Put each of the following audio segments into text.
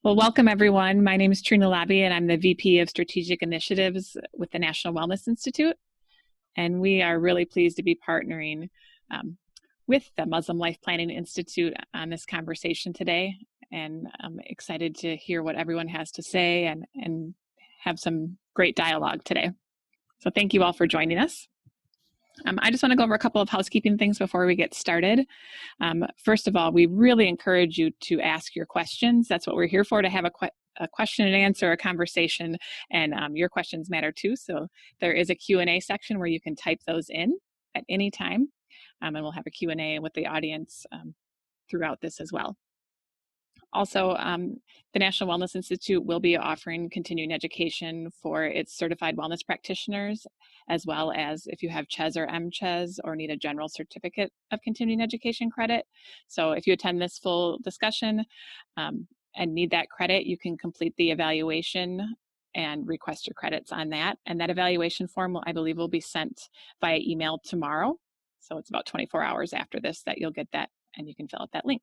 Well, welcome everyone. My name is Trina Laube and I'm the VP of Strategic Initiatives with the National Wellness Institute. And we are really pleased to be partnering with the Muslim Life Planning Institute on this conversation today. And I'm excited to hear what everyone has to say and have some great dialogue today. So thank you all for joining us. I just want to go over a couple of housekeeping things before we get started. First of all, we really encourage you to ask your questions. That's what we're here for, to have a question and answer, a conversation, and your questions matter too. So there is a Q&A section where you can type those in at any time, and we'll have a Q&A with the audience throughout this as well. Also, the National Wellness Institute will be offering continuing education for its certified wellness practitioners, as well as if you have CHES or MCHES or need a general certificate of continuing education credit. So if you attend this full discussion and need that credit, you can complete the evaluation and request your credits on that. And that evaluation form, I believe, will be sent via email tomorrow. So it's about 24 hours after this that you'll get that, and you can fill out that link.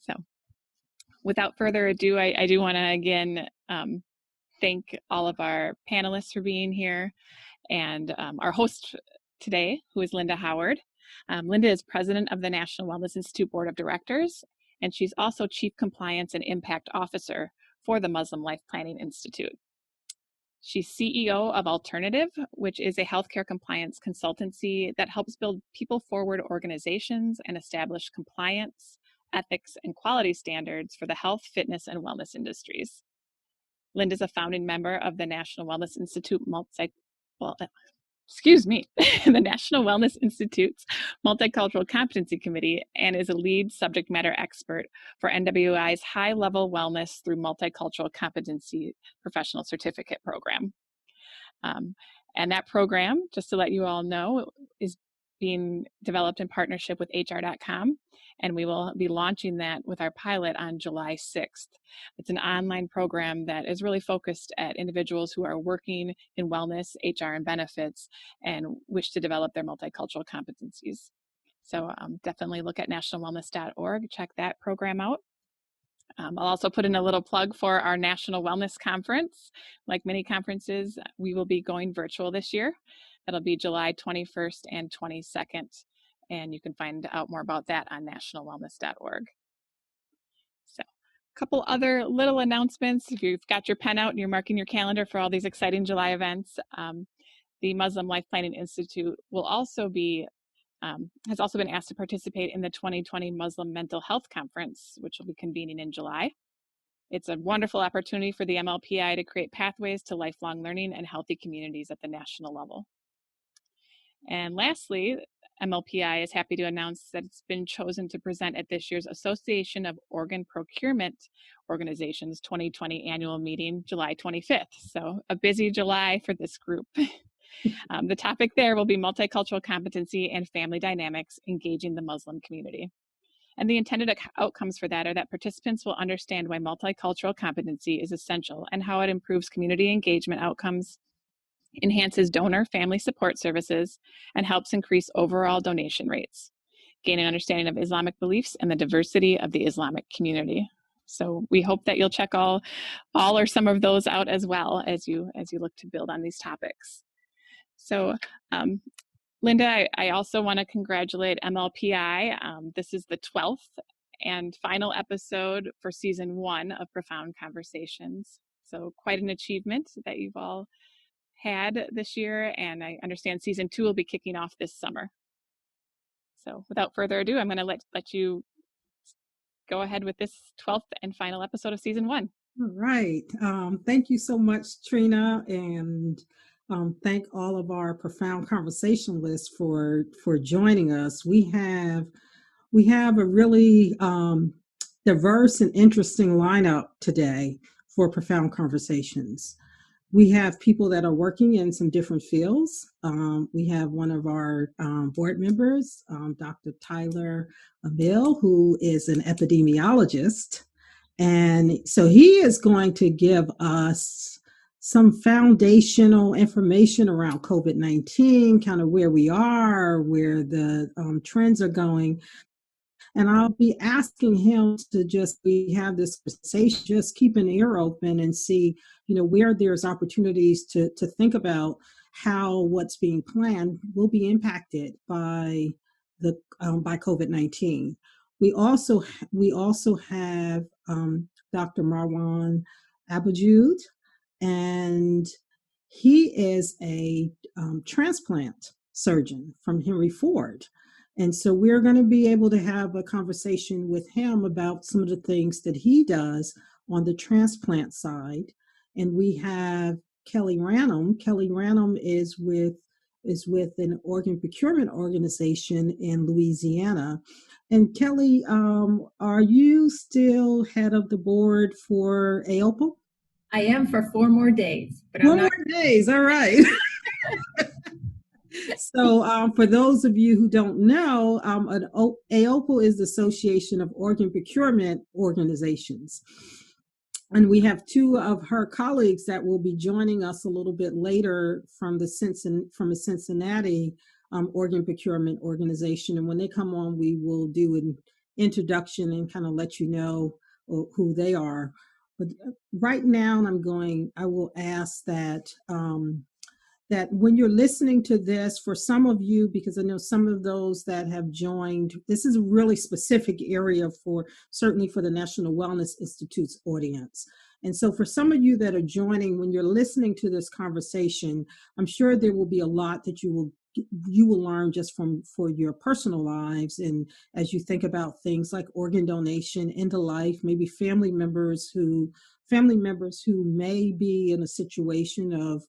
So without further ado, I do want to again thank all of our panelists for being here and our host today, who is Linda Howard. Linda is president of the National Wellness Institute Board of Directors, and she's also Chief Compliance and Impact Officer for the Muslim Life Planning Institute. She's CEO of Alternative, which is a healthcare compliance consultancy that helps build people-forward organizations and establish compliance, ethics, and quality standards for the health, fitness, and wellness industries. Linda's a founding member of the National Wellness Institute the National Wellness Institute's Multicultural Competency Committee and is a lead subject matter expert for NWI's High-Level Wellness through Multicultural Competency Professional Certificate Program. And that program, just to let you all know, is being developed in partnership with HR.com, and we will be launching that with our pilot on July 6th. It's an online program that is really focused at individuals who are working in wellness, HR, and benefits and wish to develop their multicultural competencies. So definitely look at nationalwellness.org, check that program out. I'll also put in a little plug for our National Wellness Conference. Like many conferences, we will be going virtual this year. That'll be July 21st and 22nd, and you can find out more about that on nationalwellness.org. So a couple other little announcements. If you've got your pen out and you're marking your calendar for all these exciting July events, the Muslim Life Planning Institute will also be has also been asked to participate in the 2020 Muslim Mental Health Conference, which will be convening in July. It's a wonderful opportunity for the MLPI to create pathways to lifelong learning and healthy communities at the national level. And lastly, MLPI is happy to announce that it's been chosen to present at this year's Association of Organ Procurement Organizations 2020 annual meeting, July 25th. So a busy July for this group. The topic there will be multicultural competency and family dynamics engaging the Muslim community. And the intended outcomes for that are that participants will understand why multicultural competency is essential and how it improves community engagement outcomes, enhances donor family support services, and helps increase overall donation rates, gain an understanding of Islamic beliefs and the diversity of the Islamic community. So we hope that you'll check all or some of those out as well as you look to build on these topics. So Linda, I also want to congratulate MLPI. This is the 12th and final episode for season 1 of Profound Conversations. So quite an achievement that you've all had this year, and I understand season 2 will be kicking off this summer. So without further ado, I'm going to let you go ahead with this 12th and final episode of season 1. All right. Thank you so much, Trina, and thank all of our Profound Conversationalists for joining us. We have a really diverse and interesting lineup today for Profound Conversations. We have people that are working in some different fields. We have one of our board members, Dr. Tyler Amell, who is an epidemiologist. And so he is going to give us some foundational information around COVID-19, kind of where we are, where the trends are going. And I'll be asking him to we have this conversation, just keep an ear open and see, where there's opportunities to think about how what's being planned will be impacted by COVID-19. We also have Dr. Marwan Abouljoud, and he is a transplant surgeon from Henry Ford. And so we're going to be able to have a conversation with him about some of the things that he does on the transplant side. And we have Kelly Ranum. Kelly Ranum is with an organ procurement organization in Louisiana. And Kelly, are you still head of the board for AOPL? I am for 4 more days. But 4 more days, all right. So for those of you who don't know, AOPL is the Association of Organ Procurement Organizations. And we have 2 of her colleagues that will be joining us a little bit later from a Cincinnati organ procurement organization. And when they come on, we will do an introduction and kind of let you know who they are. But right now, I will ask that that when you're listening to this, for some of you, because I know some of those that have joined, this is a really specific area certainly for the National Wellness Institute's audience. And so for some of you that are joining, when you're listening to this conversation, I'm sure there will be a lot that you will learn just for your personal lives. And as you think about things like organ donation, end of life, maybe family members who may be in a situation of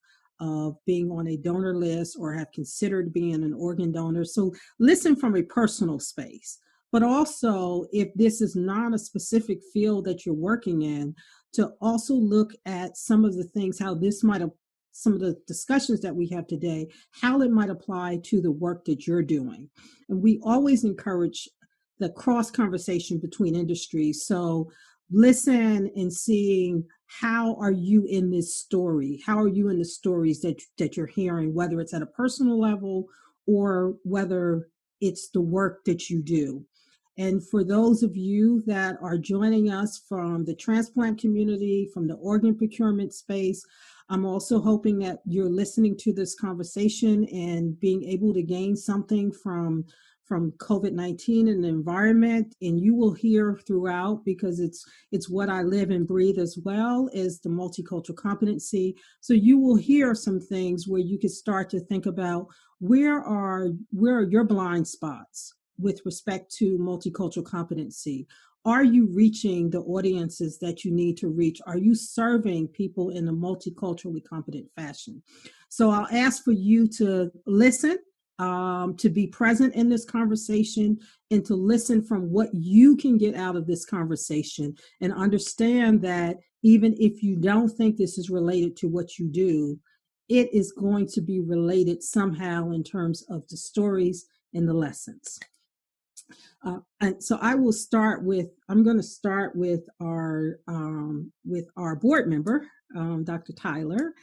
being on a donor list or have considered being an organ donor. So listen from a personal space, but also if this is not a specific field that you're working in, to also look at some of the things, some of the discussions that we have today, how it might apply to the work that you're doing. And we always encourage the cross conversation between industries. So listen and seeing, how are you in this story? How are you in the stories that you're hearing, whether it's at a personal level or whether it's the work that you do? And for those of you that are joining us from the transplant community, from the organ procurement space, I'm also hoping that you're listening to this conversation and being able to gain something from COVID-19 and the environment. And you will hear throughout, because it's what I live and breathe as well, is the multicultural competency. So you will hear some things where you can start to think about where are your blind spots with respect to multicultural competency. Are you reaching the audiences that you need to reach? Are you serving people in a multiculturally competent fashion? So I'll ask for you to listen, to be present in this conversation, and to listen from what you can get out of this conversation, and understand that even if you don't think this is related to what you do, it is going to be related somehow in terms of the stories and the lessons. And so I'm going to start with our board member, Dr. Tyler,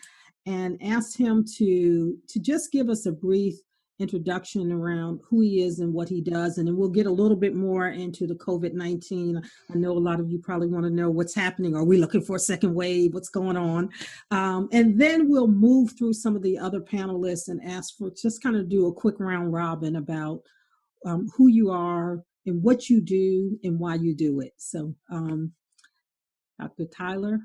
and ask him to just give us a brief introduction around who he is and what he does, and then we'll get a little bit more into the COVID-19. I know a lot of you probably want to know what's happening. Are we looking for a second wave? What's going on? And then we'll move through some of the other panelists and ask for just kind of do a quick round robin about who you are and what you do and why you do it. So, Dr. Tyler.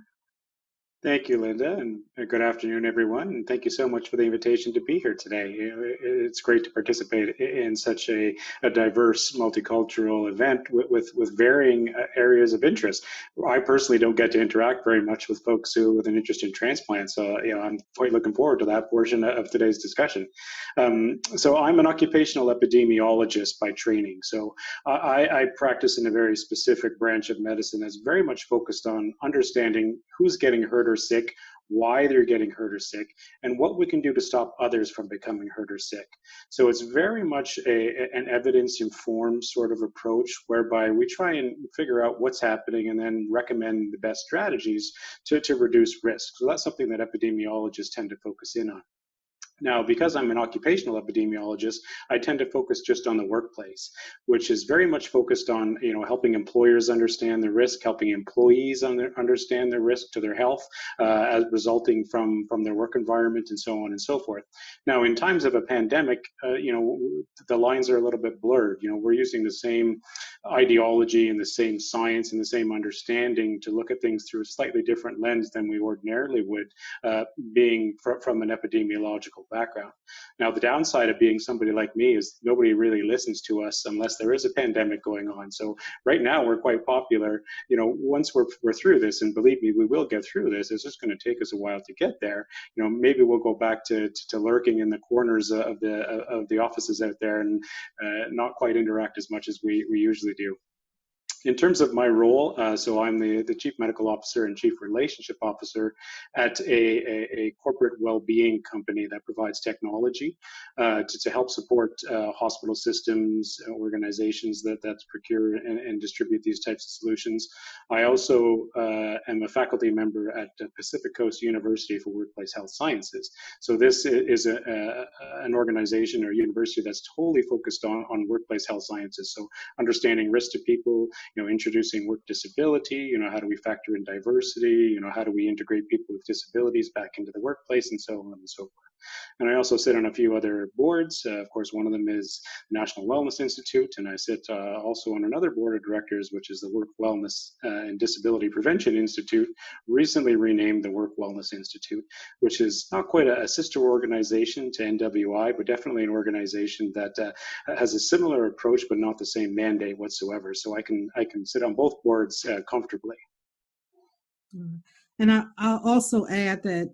Thank you, Linda, and good afternoon, everyone. And thank you so much for the invitation to be here today. It's great to participate in such a diverse, multicultural event with varying areas of interest. I personally don't get to interact very much with folks with an interest in transplant, so I'm quite looking forward to that portion of today's discussion. So I'm an occupational epidemiologist by training. So I practice in a very specific branch of medicine that's very much focused on understanding who's getting hurt or sick, why they're getting hurt or sick, and what we can do to stop others from becoming hurt or sick. So it's very much an evidence-informed sort of approach, whereby we try and figure out what's happening and then recommend the best strategies to reduce risk. So that's something that epidemiologists tend to focus in on. Now, because I'm an occupational epidemiologist, I tend to focus just on the workplace, which is very much focused on, helping employers understand the risk, helping employees understand the risk to their health as resulting from their work environment, and so on and so forth. Now, in times of a pandemic, the lines are a little bit blurred. We're using the same ideology and the same science and the same understanding to look at things through a slightly different lens than we ordinarily would, being from an epidemiological background. Now, the downside of being somebody like me is nobody really listens to us unless there is a pandemic going on. So right now we're quite popular. Once we're through this, and believe me, we will get through this. It's just going to take us a while to get there. Maybe we'll go back to lurking in the corners of the offices out there and not quite interact as much as we usually do. In terms of my role, so I'm the Chief Medical Officer and Chief Relationship Officer at a corporate well-being company that provides technology to help support hospital systems, organizations that procure and distribute these types of solutions. I also am a faculty member at Pacific Coast University for Workplace Health Sciences. So this is an organization or university that's totally focused on workplace health sciences. So understanding risk to people, introducing work disability, how do we factor in diversity, how do we integrate people with disabilities back into the workplace, and so on and so forth. And I also sit on a few other boards. Of course, one of them is the National Wellness Institute, and I sit also on another board of directors, which is the Work Wellness and Disability Prevention Institute, recently renamed the Work Wellness Institute, which is not quite a sister organization to NWI, but definitely an organization that has a similar approach, but not the same mandate whatsoever. So I can sit on both boards comfortably. And I'll also add that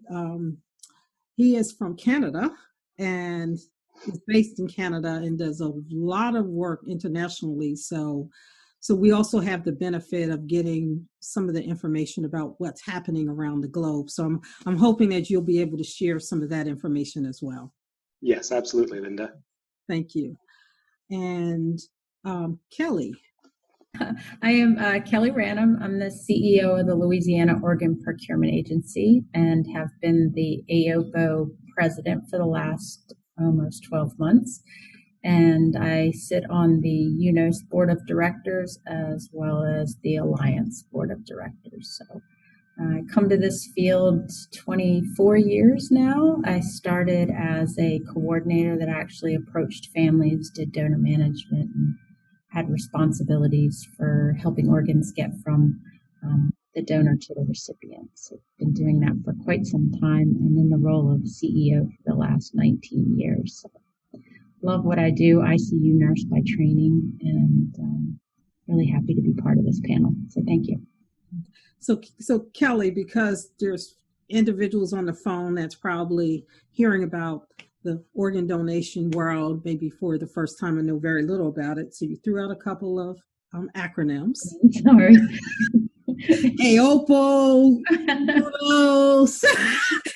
he is from Canada and is based in Canada and does a lot of work internationally. So we also have the benefit of getting some of the information about what's happening around the globe. So I'm hoping that you'll be able to share some of that information as well. Yes, absolutely, Linda. Thank you. And Kelly. I am Kelly Ranum. I'm the CEO of the Louisiana Organ Procurement Agency and have been the AOPO president for the last almost 12 months. And I sit on the UNOS Board of Directors as well as the Alliance Board of Directors. So I come to this field 24 years now. I started as a coordinator that actually approached families, did donor management, and had responsibilities for helping organs get from the donor to the recipient. So I've been doing that for quite some time and in the role of CEO for the last 19 years. So love what I do, ICU nurse by training, and really happy to be part of this panel. So thank you. So Kelly, because there's individuals on the phone that's probably hearing about the organ donation world, maybe for the first time and know very little about it. So you threw out a couple of acronyms. Sorry. AOPO,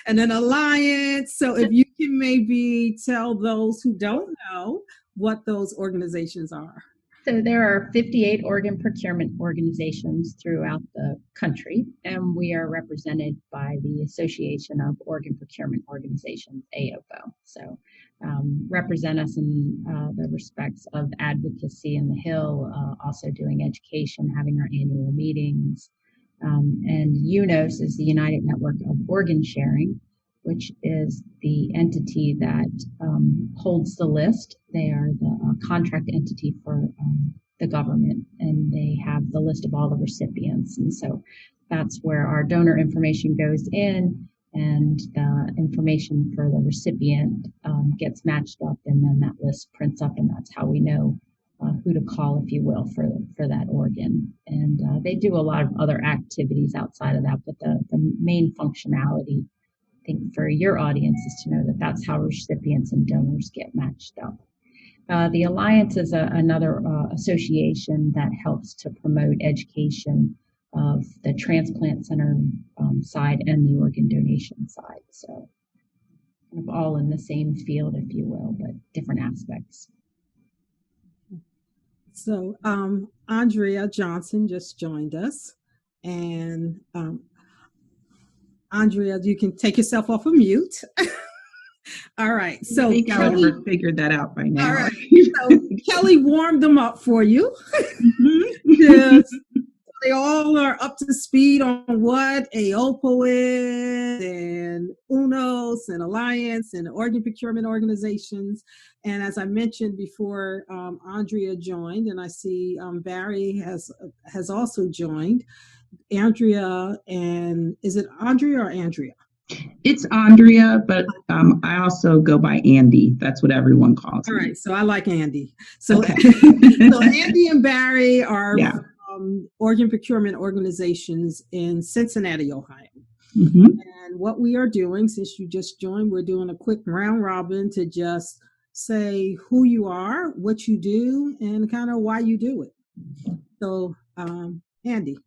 and then Alliance. So if you can maybe tell those who don't know what those organizations are. So there are 58 organ procurement organizations throughout the country, and we are represented by the Association of Organ Procurement Organizations, AOPO. So represent us in the respects of advocacy in the Hill, also doing education, having our annual meetings. And UNOS is the United Network of Organ Sharing, which is the entity that holds the list. They are the contract entity for the government, and they have the list of all the recipients. And so that's where our donor information goes in, and the information for the recipient gets matched up, and then that list prints up, and that's how we know who to call, if you will, for that organ. And they do a lot of other activities outside of that, but the main functionality, I think, for your audience is to know that that's how recipients and donors get matched up. The Alliance is another association that helps to promote education of the transplant center side and the organ donation side. So kind of all in the same field, if you will, but different aspects. So Andrea Johnson just joined us, and Andrea, you can take yourself off of mute. All right. I So think I would Kelly, have figured that out by now. all right. So Kelly warmed them up for you. Mhm. Yes. They all are up to speed on what AOPO is and UNOS and Alliance and organ procurement organizations. And as I mentioned before, Andrea joined, and I see Barry has also joined. Andrea, and is it Andrea or Andrea? It's Andrea, but I also go by Andy. That's what everyone calls All me. right, so I like Andy. So, Okay. so Andy and Barry are Yeah. organ procurement organizations in Cincinnati, Ohio. Mm-hmm. And what we are doing, since you just joined, we're doing a quick round robin to just say who you are, what you do, and kind of why you do it. So, Andy.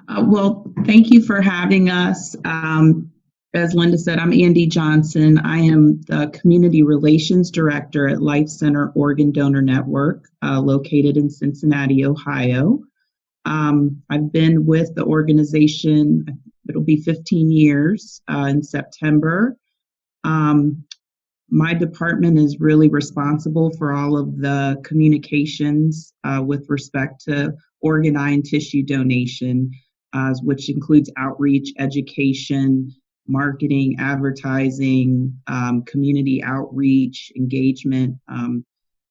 Well, thank you for having us. As Linda said, I'm Andy Johnson. I am the Community Relations Director at Life Center Organ Donor Network, located in Cincinnati, Ohio. I've been with the organization, it'll be 15 years in September. My department is really responsible for all of the communications with respect to organ, eye, and tissue donation, which includes outreach, education, marketing, advertising, community outreach, engagement,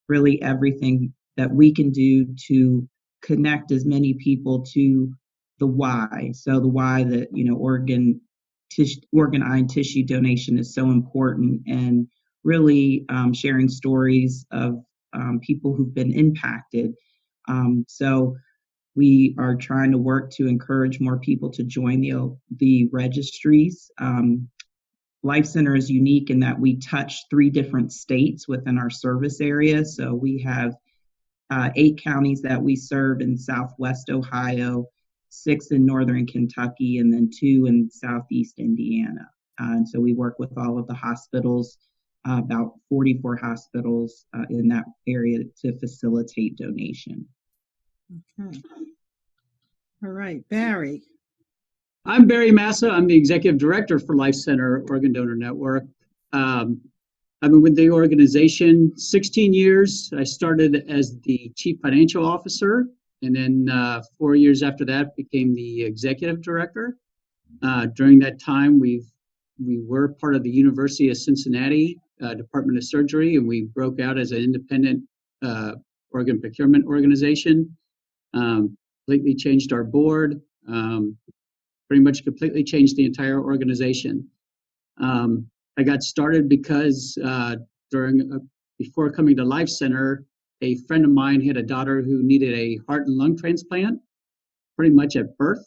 really everything that we can do to connect as many people to the why. So the why that, organ, eye, and tissue donation is so important, and really sharing stories of people who've been impacted. So we are trying to work to encourage more people to join the registries. Life Center is unique in that we touch 3 different states within our service area. So we have 8 counties that we serve in Southwest Ohio, 6 in Northern Kentucky, and then 2 in Southeast Indiana. And so we work with all of the hospitals, about 44 hospitals in that area to facilitate donation. Okay. All right, Barry. I'm Barry Massa. I'm the Executive Director for Life Center Organ Donor Network. I've been with the organization 16 years. I started as the Chief Financial Officer, and then 4 years after that became the Executive Director. During that time, we were part of the University of Cincinnati Department of Surgery, and we broke out as an independent organ procurement organization. Completely changed our board. Pretty much completely changed the entire organization. I got started because before coming to Life Center, a friend of mine had a daughter who needed a heart and lung transplant pretty much at birth.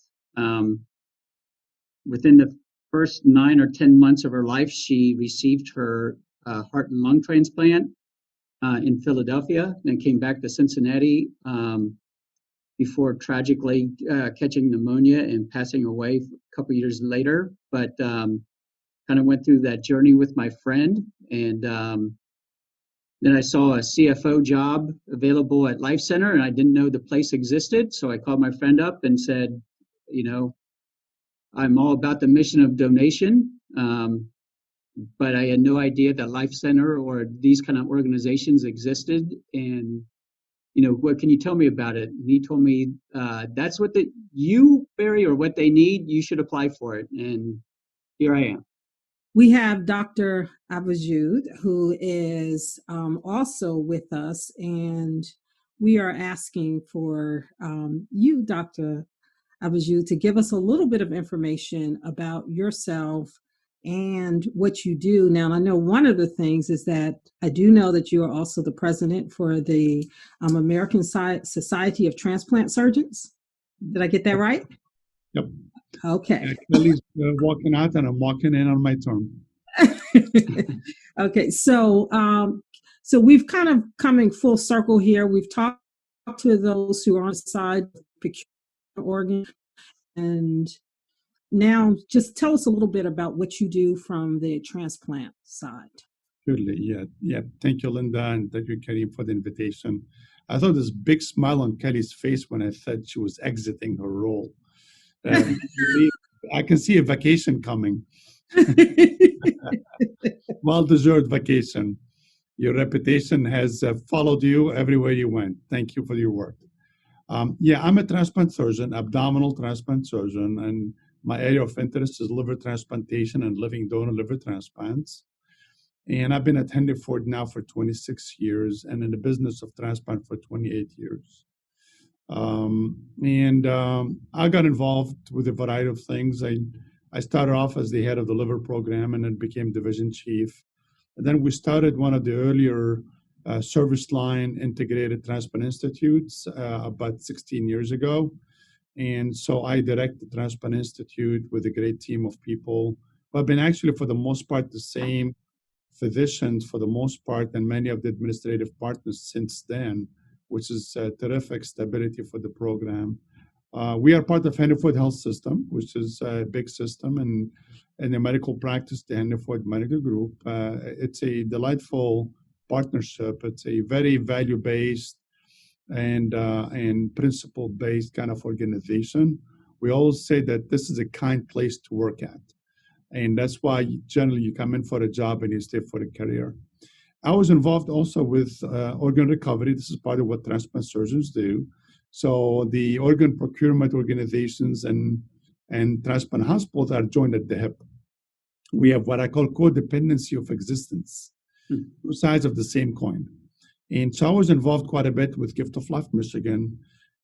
Within the first 9 or 10 months of her life, she received her heart and lung transplant in Philadelphia, then came back to Cincinnati before tragically catching pneumonia and passing away a couple years later. But kind of went through that journey with my friend, and then I saw a CFO job available at Life Center, and I didn't know the place existed. So I called my friend up and said, I'm all about the mission of donation, but I had no idea that Life Center or these kind of organizations existed. And what can you tell me about it? And he told me, that's what Barry, or what they need, you should apply for it. And here I am. We have Dr. Abouljoud, who is also with us, and we are asking for you, Dr. Abouljoud, to give us a little bit of information about yourself and what you do. Now, I know one of the things is that I do know that you are also the president for the American Society of Transplant Surgeons. Did I get that right? Yep. Okay. Kelly's walking out and I'm walking in on my turn. Okay, so we've kind of coming full circle here. We've talked to those who are on the side of procurement organ, and now just tell us a little bit about what you do from the transplant side. Surely, yeah. Thank you, Linda, and thank you, Kelly, for the invitation. I saw this big smile on Kelly's face when I said she was exiting her role. I can see a vacation coming. Well-deserved vacation. Your reputation has followed you everywhere you went. Thank you for your work. Yeah, I'm a transplant surgeon, abdominal transplant surgeon, and my area of interest is liver transplantation and living donor liver transplants. And I've been at Henry Ford now for 26 years and in the business of transplant for 28 years. I got involved with a variety of things. I started off as the head of the liver program and then became division chief. And then we started one of the earlier service line integrated transplant institutes about 16 years ago. And so I direct the Transplant Institute with a great team of people who have been actually, for the most part, the same physicians for the most part, and many of the administrative partners since then, which is terrific stability for the program. We are part of Henry Ford Health System, which is a big system, and in the medical practice, the Henry Ford Medical Group. It's a delightful partnership. It's a very value-based and principle-based kind of organization. We always say that this is a kind place to work at. And that's why generally you come in for a job and you stay for a career. I was involved also with organ recovery. This is part of what transplant surgeons do. So the organ procurement organizations and transplant hospitals are joined at the hip. We have what I call codependency of existence, two sides of the same coin. And so I was involved quite a bit with Gift of Life Michigan.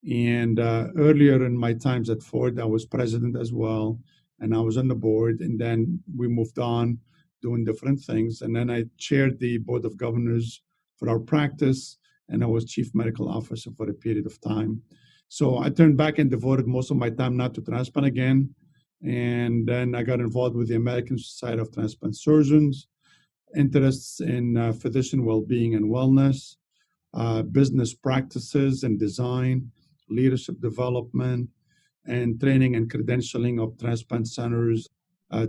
And earlier in my times at Ford, I was president as well. And I was on the board. And then we moved on doing different things. And then I chaired the board of governors for our practice. And I was chief medical officer for a period of time. So I turned back and devoted most of my time not to transplant again. And then I got involved with the American Society of Transplant Surgeons, interests in physician well-being and wellness, business practices and design, leadership development, and training and credentialing of transplant centers,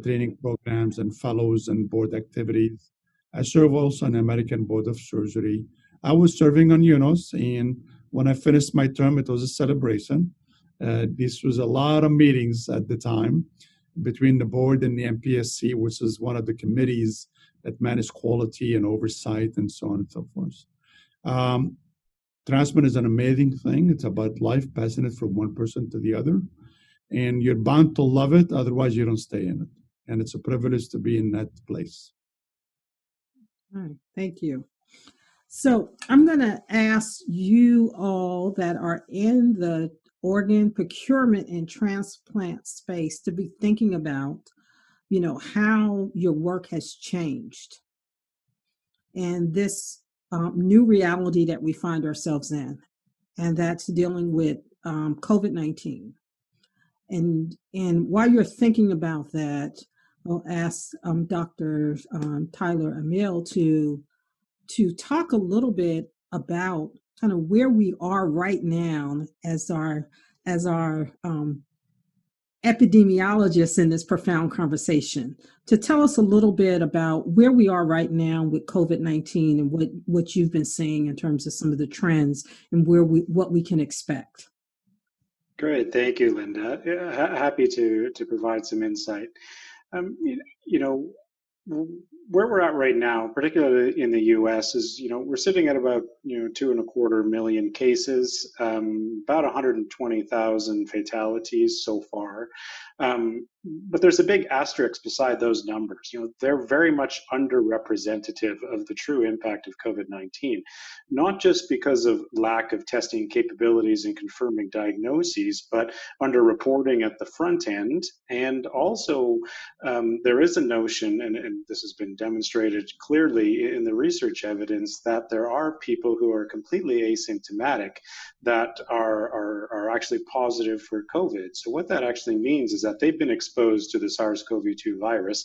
training programs and fellows and board activities. I serve also on the American Board of Surgery. I was serving on UNOS, and when I finished my term, it was a celebration. This was a lot of meetings at the time between the board and the MPSC, which is one of the committees that manage quality and oversight and so on and so forth. Transplant is an amazing thing. It's about life, passing it from one person to the other. And you're bound to love it, otherwise you don't stay in it. And it's a privilege to be in that place. All right, thank you. So I'm going to ask you all that are in the organ procurement and transplant space to be thinking about, how your work has changed and this new reality that we find ourselves in, and that's dealing with COVID-19. And while you're thinking about that, I'll ask Dr. Tyler Amell to talk a little bit about kind of where we are right now as our epidemiologists in this profound conversation, to tell us a little bit about where we are right now with COVID-19 and what you've been seeing in terms of some of the trends and what we can expect. Great, thank you, Linda. Happy to provide some insight. Where we're at right now, particularly in the U.S., is we're sitting at about 2.25 million cases, about 120,000 fatalities so far. But there's a big asterisk beside those numbers. They're very much underrepresentative of the true impact of COVID-19, not just because of lack of testing capabilities and confirming diagnoses, but underreporting at the front end. And also, there is a notion, and this has been demonstrated clearly in the research evidence, that there are people who are completely asymptomatic that are actually positive for COVID. So what that actually means is that they've been exposed to the SARS-CoV-2 virus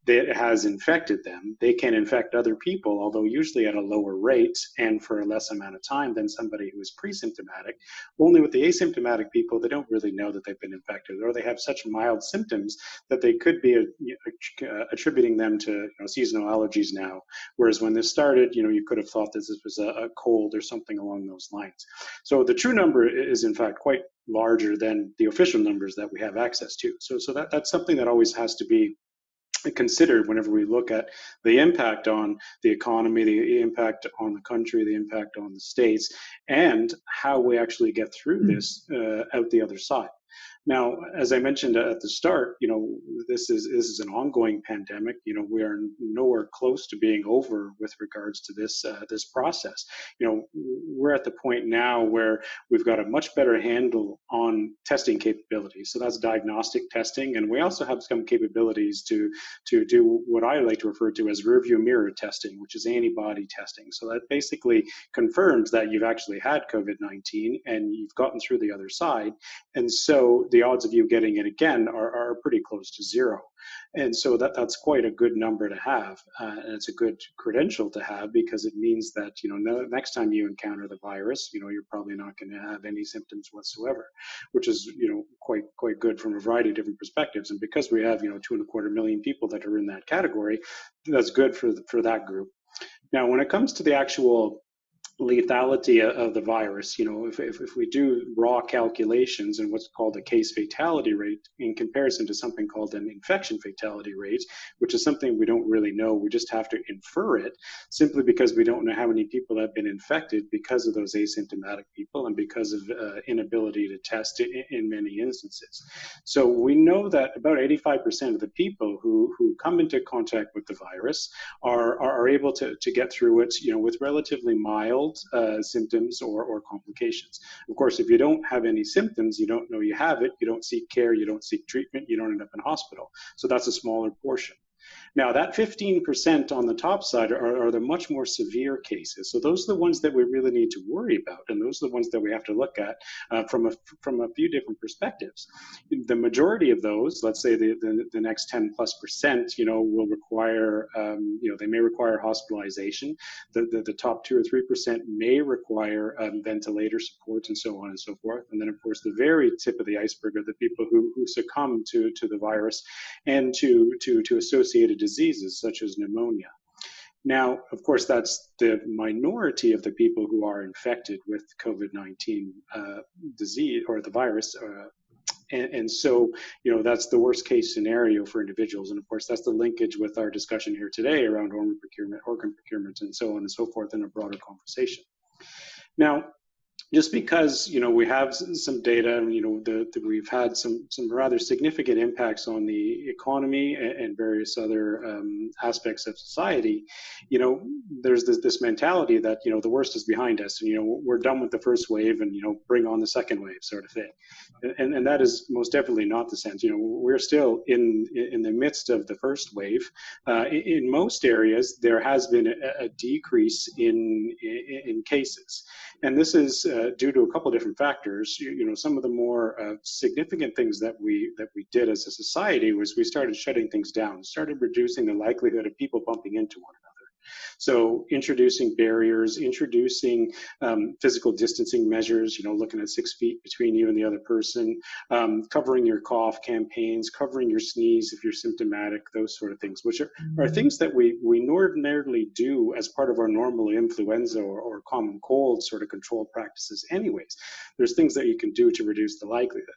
that has infected them. They can infect other people, although usually at a lower rate and for a less amount of time than somebody who is pre-symptomatic. Only with the asymptomatic people, they don't really know that they've been infected, or they have such mild symptoms that they could be attributing them to seasonal allergies now. Whereas when this started, you could have thought that this was a cold or something along those lines. So the true number is in fact quite larger than the official numbers that we have access to. So that's something that always has to be considered whenever we look at the impact on the economy, the impact on the country, the impact on the states, and how we actually get through this out the other side. Now, as I mentioned at the start, this is an ongoing pandemic. We are nowhere close to being over with regards to this process. We're at the point now where we've got a much better handle on testing capabilities. So that's diagnostic testing, and we also have some capabilities to do what I like to refer to as rearview mirror testing, which is antibody testing. So that basically confirms that you've actually had COVID-19 and you've gotten through the other side, and so the odds of you getting it again are pretty close to zero. And so that's quite a good number to have. And it's a good credential to have, because it means that, next time you encounter the virus, you're probably not going to have any symptoms whatsoever, which is, quite good from a variety of different perspectives. And because we have, 2.25 million people that are in that category, that's good for that group. Now, when it comes to the actual lethality of the virus, if we do raw calculations and what's called a case fatality rate in comparison to something called an infection fatality rate, which is something we don't really know, we just have to infer it simply because we don't know how many people have been infected because of those asymptomatic people and because of inability to test in many instances. So we know that about 85% of the people who come into contact with the virus are able to get through it, with relatively mild symptoms or complications. Of course, if you don't have any symptoms, you don't know you have it, you don't seek care, you don't seek treatment, you don't end up in hospital. So that's a smaller portion. Now, that 15% on the top side are the much more severe cases. So those are the ones that we really need to worry about, and those are the ones that we have to look at from a few different perspectives. The majority of those, let's say the next 10+%, will require, they may require hospitalization. The top 2 or 3% may require ventilator support and so on and so forth. And then, of course, the very tip of the iceberg are the people who succumb to the virus and to associated diseases such as pneumonia. Now, of course, that's the minority of the people who are infected with COVID-19 disease or the virus. And so, that's the worst case scenario for individuals. And of course, that's the linkage with our discussion here today around organ procurement, and so on and so forth in a broader conversation. Now, just because we have some data, and that we've had some rather significant impacts on the economy and various other aspects of society, there's this mentality that the worst is behind us, and we're done with the first wave, and bring on the second wave, sort of thing. And that is most definitely not the sense. We're still in the midst of the first wave. In most areas, there has been a decrease in cases, and this is due to a couple of different factors. Some of the more significant things that we did as a society was we started shutting things down, started reducing the likelihood of people bumping into one another. So introducing barriers, introducing physical distancing measures, looking at 6 feet between you and the other person, covering your cough campaigns, covering your sneeze if you're symptomatic, those sort of things, which are things that we ordinarily do as part of our normal influenza or common cold sort of control practices anyways. There's things that you can do to reduce the likelihood.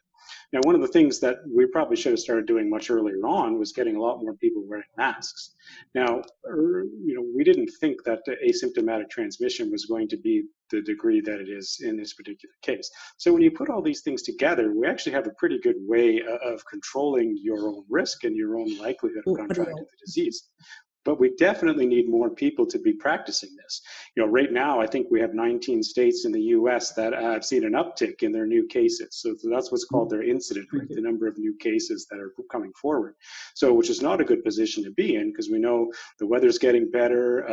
Now, one of the things that we probably should have started doing much earlier on was getting a lot more people wearing masks. Now, we didn't think that the asymptomatic transmission was going to be the degree that it is in this particular case. So when you put all these things together, we actually have a pretty good way of controlling your own risk and your own likelihood of contracting the disease. But we definitely need more people to be practicing this. Right now, I think we have 19 states in the US that have seen an uptick in their new cases. So that's what's called their incident rate, the number of new cases that are coming forward. So, which is not a good position to be in, because we know the weather's getting better.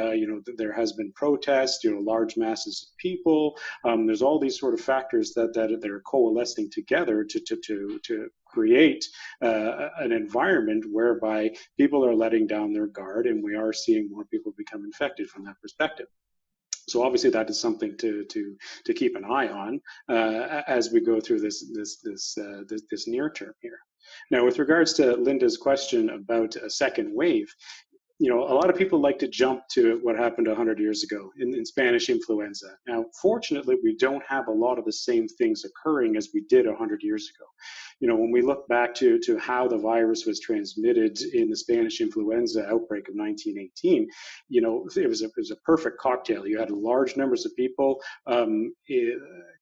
There has been protests, large masses of people. There's all these sort of factors that are coalescing together to create an environment whereby people are letting down their guard, and we are seeing more people become infected from that perspective. So obviously that is something to keep an eye on as we go through this near term here. Now, with regards to Linda's question about a second wave, a lot of people like to jump to what happened 100 years ago in Spanish influenza. Now, fortunately, we don't have a lot of the same things occurring as we did 100 years ago. When we look back to how the virus was transmitted in the Spanish influenza outbreak of 1918, it was a perfect cocktail. You had large numbers of people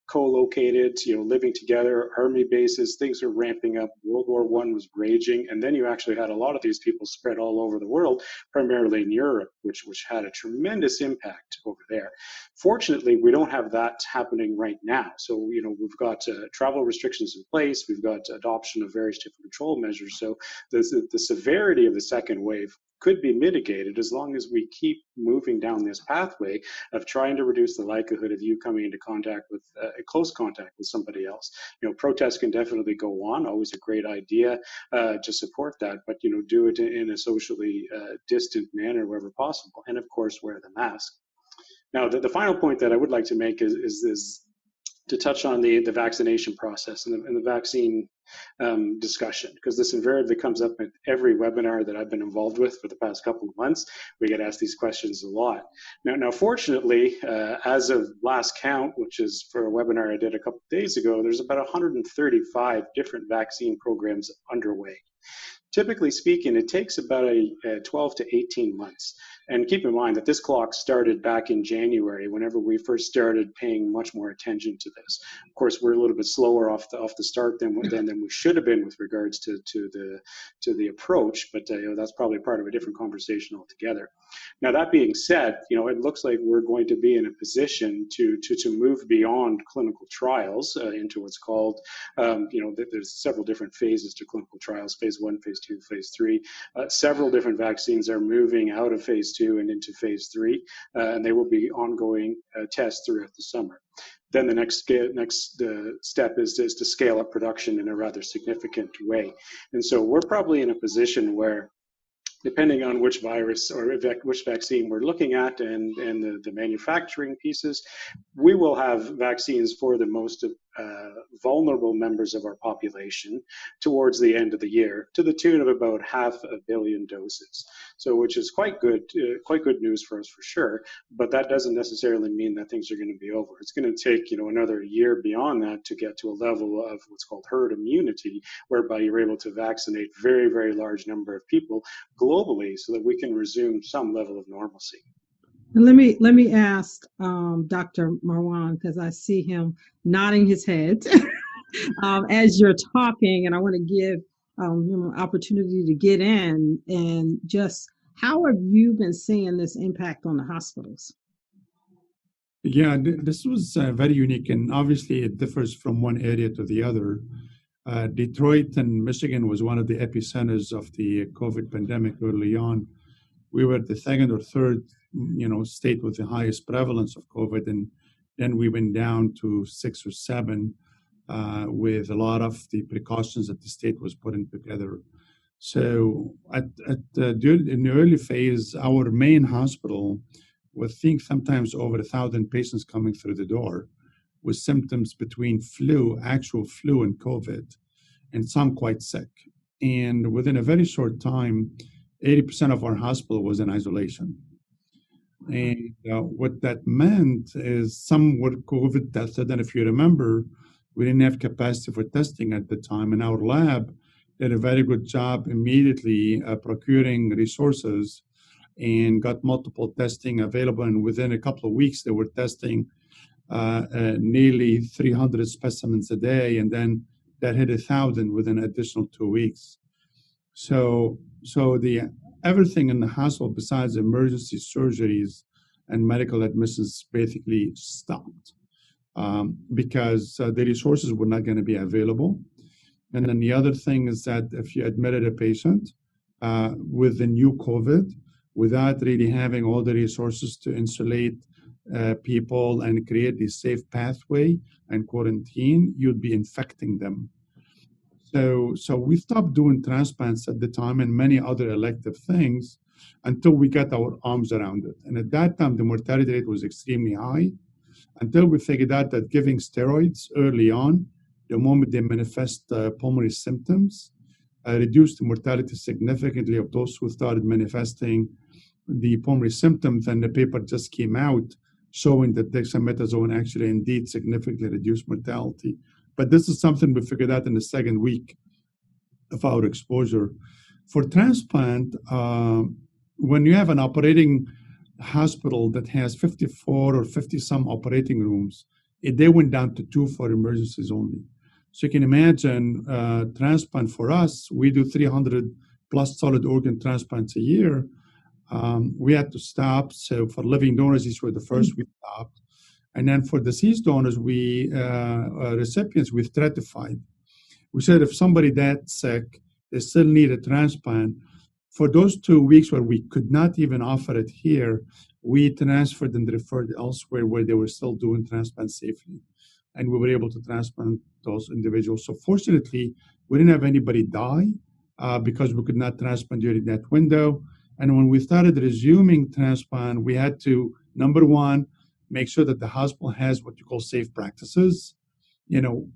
co-located, living together, army bases, things are ramping up, World War I was raging, and then you actually had a lot of these people spread all over the world, primarily in Europe, which had a tremendous impact over there. Fortunately, we don't have that happening right now. So, we've got travel restrictions in place, we've got adoption of various different control measures. So the severity of the second wave could be mitigated as long as we keep moving down this pathway of trying to reduce the likelihood of you coming into contact with close contact with somebody else. Protests can definitely go on, always a great idea to support that, but do it in a socially distant manner wherever possible, and of course wear the mask. Now, the final point that I would like to make is to touch on the vaccination process and the vaccine discussion, because this invariably comes up at every webinar that I've been involved with for the past couple of months. We get asked these questions a lot. Now, fortunately, as of last count, which is for a webinar I did a couple of days ago, there's about 135 different vaccine programs underway. Typically speaking, it takes about 12 to 18 months. And keep in mind that this clock started back in January, whenever we first started paying much more attention to this. Of course, we're a little bit slower off the start than we should have been with regards to the approach, but that's probably part of a different conversation altogether. Now, that being said, it looks like we're going to be in a position to move beyond clinical trials into what's called, there's several different phases to clinical trials: phase 1, phase 2, phase 3. Several different vaccines are moving out of phase 2 and into phase 3, and they will be ongoing tests throughout the summer. Then the next step is to scale up production in a rather significant way. And so we're probably in a position where, depending on which virus or which vaccine we're looking at and the manufacturing pieces, we will have vaccines for the most vulnerable members of our population towards the end of the year, to the tune of about 500 million doses. So, which is quite good news for us for sure. But that doesn't necessarily mean that things are going to be over. It's going to take another year beyond that to get to a level of what's called herd immunity, whereby you're able to vaccinate very, very large number of people globally, so that we can resume some level of normalcy. Let me ask Dr. Marwan, because I see him nodding his head as you're talking, and I want to give him an opportunity to get in. And just how have you been seeing this impact on the hospitals? Yeah, this was very unique, and obviously it differs from one area to the other. Detroit and Michigan was one of the epicenters of the COVID pandemic early on. We were the second or third, state with the highest prevalence of COVID, and then we went down to 6 or 7 with a lot of the precautions that the state was putting together. So in the early phase, our main hospital was seeing sometimes over 1,000 patients coming through the door with symptoms between actual flu and COVID, and some quite sick. And within a very short time, 80% of our hospital was in isolation. And what that meant is some were COVID tested. And if you remember, we didn't have capacity for testing at the time. And our lab did a very good job immediately procuring resources and got multiple testing available. And within a couple of weeks, they were testing nearly 300 specimens a day. And then that hit 1,000 within an additional 2 weeks. So everything in the hospital besides emergency surgeries and medical admissions basically stopped because the resources were not going to be available. And then the other thing is that if you admitted a patient with the new COVID, without really having all the resources to insulate people and create a safe pathway and quarantine, you'd be infecting them. So we stopped doing transplants at the time and many other elective things until we got our arms around it. And at that time, the mortality rate was extremely high until we figured out that giving steroids early on, the moment they manifest pulmonary symptoms, reduced the mortality significantly of those who started manifesting the pulmonary symptoms, and the paper just came out showing that dexamethasone actually indeed significantly reduced mortality. But this is something we figured out in the second week of our exposure. For transplant, when you have an operating hospital that has 54 or 50 some operating rooms, they went down to 2 for emergencies only. So you can imagine transplant for us, we do 300 plus solid organ transplants a year. We had to stop. So for living donors, these were the first we stopped. And then for deceased donors, recipients, we stratified. We said if somebody that sick, they still need a transplant. For those 2 weeks where we could not even offer it here, we transferred and referred elsewhere where they were still doing transplant safely. And we were able to transplant those individuals. So fortunately, we didn't have anybody die because we could not transplant during that window. And when we started resuming transplant, we had to, number one, make sure that the hospital has what you call safe practices.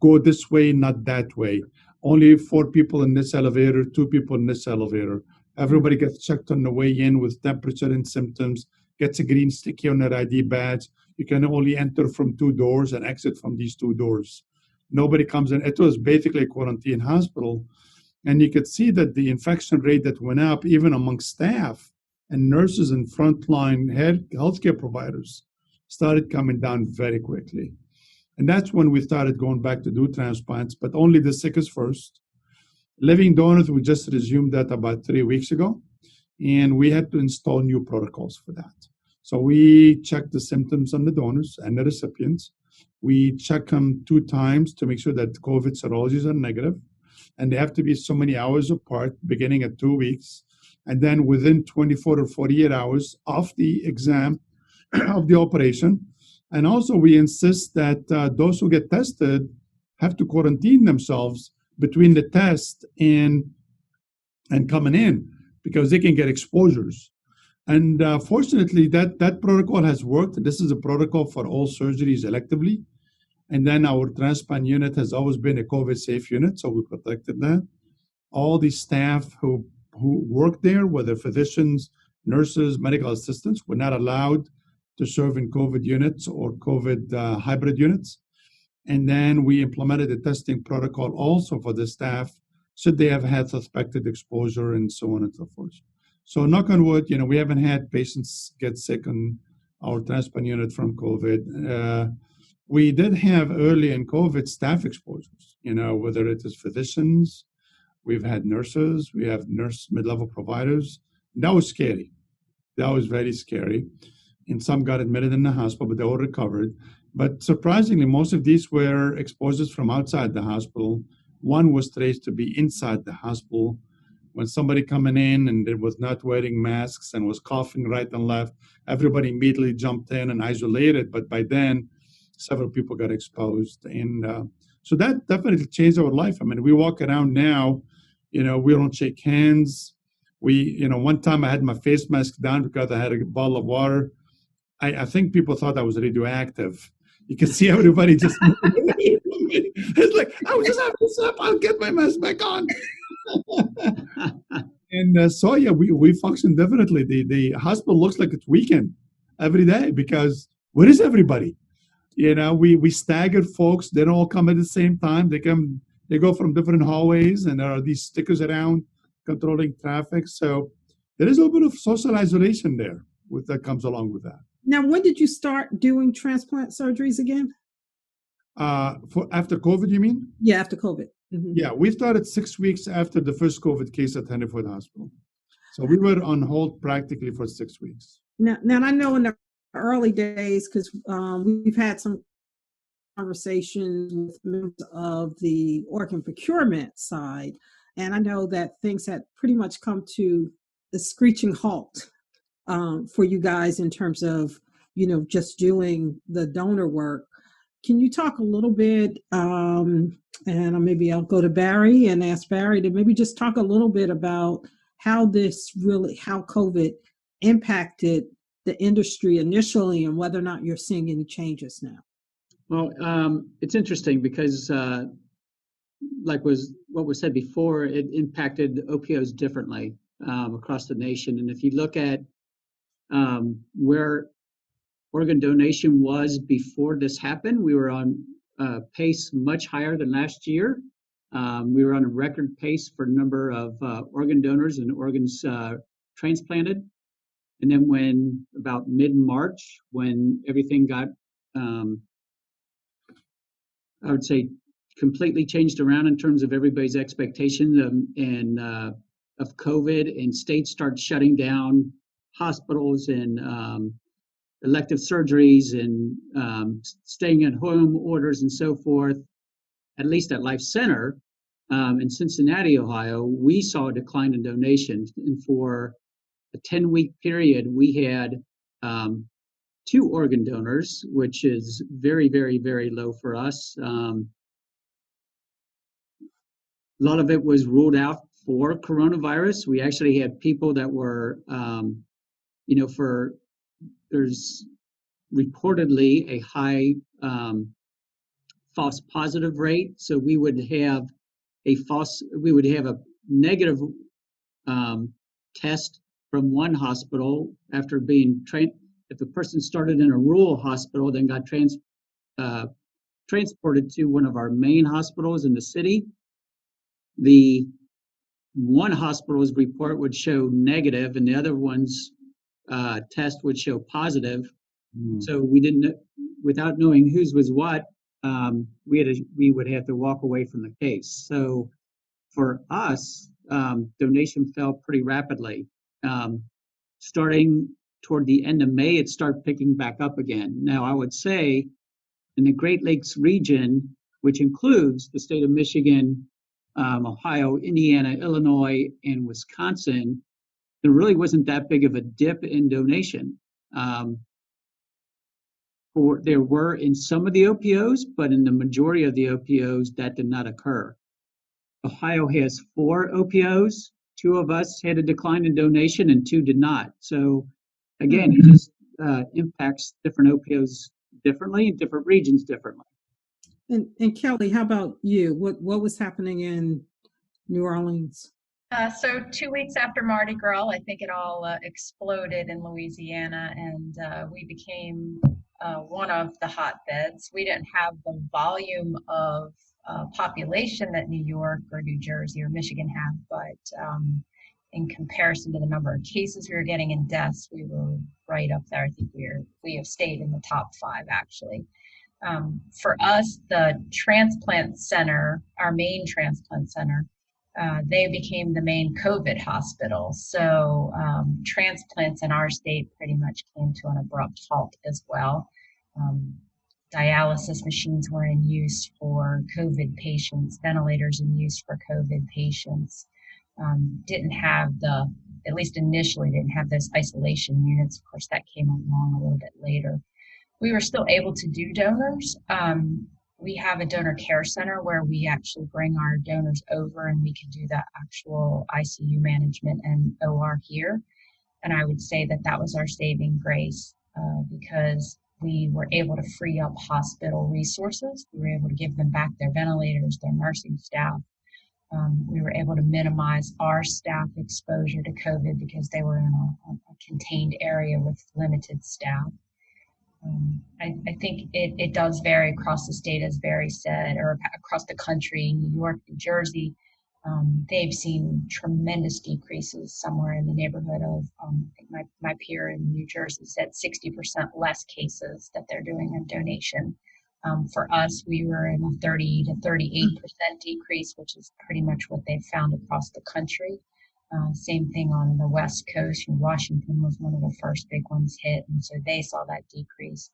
Go this way, not that way. Only 4 people in this elevator, 2 people in this elevator. Everybody gets checked on the way in with temperature and symptoms, gets a green sticky on their ID badge. You can only enter from 2 doors and exit from these 2 doors. Nobody comes in. It was basically a quarantine hospital. And you could see that the infection rate that went up, even among staff and nurses and frontline healthcare providers, started coming down very quickly. And that's when we started going back to do transplants, but only the sickest first. Living donors, we just resumed that about 3 weeks ago, and we had to install new protocols for that. So we checked the symptoms on the donors and the recipients. We check them 2 times to make sure that COVID serologies are negative, and they have to be so many hours apart, beginning at 2 weeks, and then within 24 or 48 hours of the exam of the operation. And also we insist that those who get tested have to quarantine themselves between the test and coming in, because they can get exposures. And fortunately, that protocol has worked. This is a protocol for all surgeries electively. And then our transplant unit has always been a COVID-safe unit, so we protected that. All the staff who work there, whether physicians, nurses, medical assistants, were not allowed to serve in COVID units or COVID hybrid units. And then we implemented a testing protocol also for the staff, should they have had suspected exposure and so on and so forth. So knock on wood, we haven't had patients get sick on our transplant unit from COVID. We did have early in COVID staff exposures, whether it is physicians, we've had nurses, we have nurse mid-level providers. That was scary. That was very scary. And some got admitted in the hospital, but they all recovered. But surprisingly, most of these were exposures from outside the hospital. One was traced to be inside the hospital. When somebody coming in and it was not wearing masks and was coughing right and left, everybody immediately jumped in and isolated. But by then, several people got exposed. And so that definitely changed our life. I mean, we walk around now, we don't shake hands. One time I had my face mask down because I had a bottle of water. I think people thought I was radioactive. You can see everybody just moving away from me. It's like, I was just having a sip. I'll get my mask back on. And so, yeah, we function differently. The hospital looks like it's weekend every day because where is everybody? We staggered folks. They don't all come at the same time. They go from different hallways, and there are these stickers around controlling traffic. So there is a little bit of social isolation there that comes along with that. Now, when did you start doing transplant surgeries again? After COVID, you mean? Yeah, after COVID. Mm-hmm. Yeah, we started 6 weeks after the first COVID case at Henry Ford Hospital. So we were on hold practically for 6 weeks. Now I know in the early days, because we've had some conversations with members of the organ procurement side, and I know that things had pretty much come to the screeching halt for you guys in terms of, just doing the donor work. Can you talk a little bit, and maybe I'll go to Barry and ask Barry to maybe just talk a little bit about how COVID impacted the industry initially and whether or not you're seeing any changes now? Well, it's interesting because what was said before, it impacted OPOs differently across the nation. And if you look at where organ donation was before this happened. We were on pace much higher than last year. We were on a record pace for number of organ donors and organs transplanted. And then when about mid-March, when everything got, I would say, completely changed around in terms of everybody's expectation of COVID, and states started shutting down hospitals and elective surgeries and staying at home orders and so forth, at least at Life Center in Cincinnati, Ohio, we saw a decline in donations. And for a 10-week period, we had 2 organ donors, which is very, very, very low for us. A lot of it was ruled out for coronavirus. We actually had people that were, there's reportedly a high false positive rate. So we would have a negative test from one hospital after being trained. If a person started in a rural hospital, then got transported to one of our main hospitals in the city, the one hospital's report would show negative and the other one's test would show positive. So we didn't, without knowing whose was what, we would have to walk away from the case. So for us, donation fell pretty rapidly. Starting toward the end of May, it started picking back up again. Now, I would say in the Great Lakes region, which includes the state of Michigan, Ohio, Indiana, Illinois, and Wisconsin, there really wasn't that big of a dip in donation. There were in some of the OPOs, but in the majority of the OPOs, that did not occur. Ohio has 4 OPOs. 2 of us had a decline in donation and 2 did not. So again, it just impacts different OPOs differently in different regions differently. And Kelly, how about you? What was happening in New Orleans? So 2 weeks after Mardi Gras, I think it all exploded in Louisiana, and we became one of the hotbeds. We didn't have the volume of population that New York or New Jersey or Michigan have, but in comparison to the number of cases we were getting and deaths, we were right up there. I think we have stayed in the top 5 actually. For us, the transplant center, our main transplant center, they became the main COVID hospital. So transplants in our state pretty much came to an abrupt halt as well. Dialysis machines were in use for COVID patients, ventilators in use for COVID patients. Didn't have at least initially, didn't have those isolation units. Of course, that came along a little bit later. We were still able to do donors. We have a donor care center where we actually bring our donors over and we can do that actual ICU management and OR here. And I would say that was our saving grace because we were able to free up hospital resources. We were able to give them back their ventilators, their nursing staff. We were able to minimize our staff exposure to COVID because they were in a contained area with limited staff. I think it does vary across the state, as Barry said, or across the country. New York, New Jersey, they've seen tremendous decreases, somewhere in the neighborhood of, I think my peer in New Jersey said 60% less cases that they're doing in donation. For us, we were in a 30 to 38% decrease, which is pretty much what they've found across the country. Same thing on the West Coast. Washington was one of the first big ones hit, and so they saw that decrease.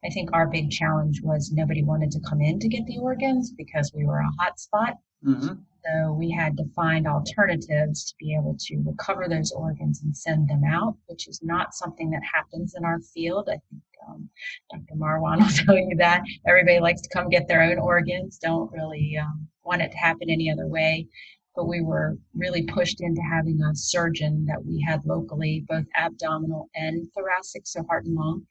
I think our big challenge was nobody wanted to come in to get the organs because we were a hot spot. Mm-hmm. So we had to find alternatives to be able to recover those organs and send them out, which is not something that happens in our field. I think Dr. Marwan will tell you that. Everybody likes to come get their own organs, don't really want it to happen any other way. But we were really pushed into having a surgeon that we had locally, both abdominal and thoracic, so heart and lung.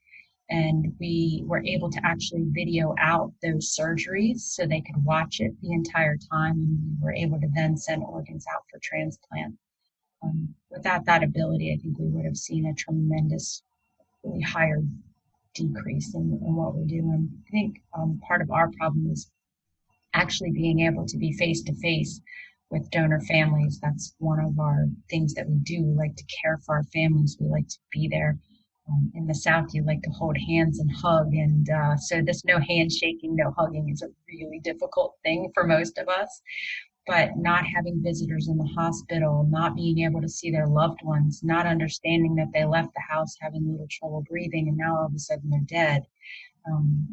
And we were able to actually video out those surgeries so they could watch it the entire time. And we were able to then send organs out for transplant. Without that ability, I think we would have seen a tremendous, really higher decrease in what we do. And I think part of our problem is actually being able to be face to face with donor families. That's one of our things that we do. We like to care for our families. We like to be there. In the South, you like to hold hands and hug. And so this no handshaking, no hugging is a really difficult thing for most of us. But not having visitors in the hospital, not being able to see their loved ones, not understanding that they left the house having a little trouble breathing and now all of a sudden they're dead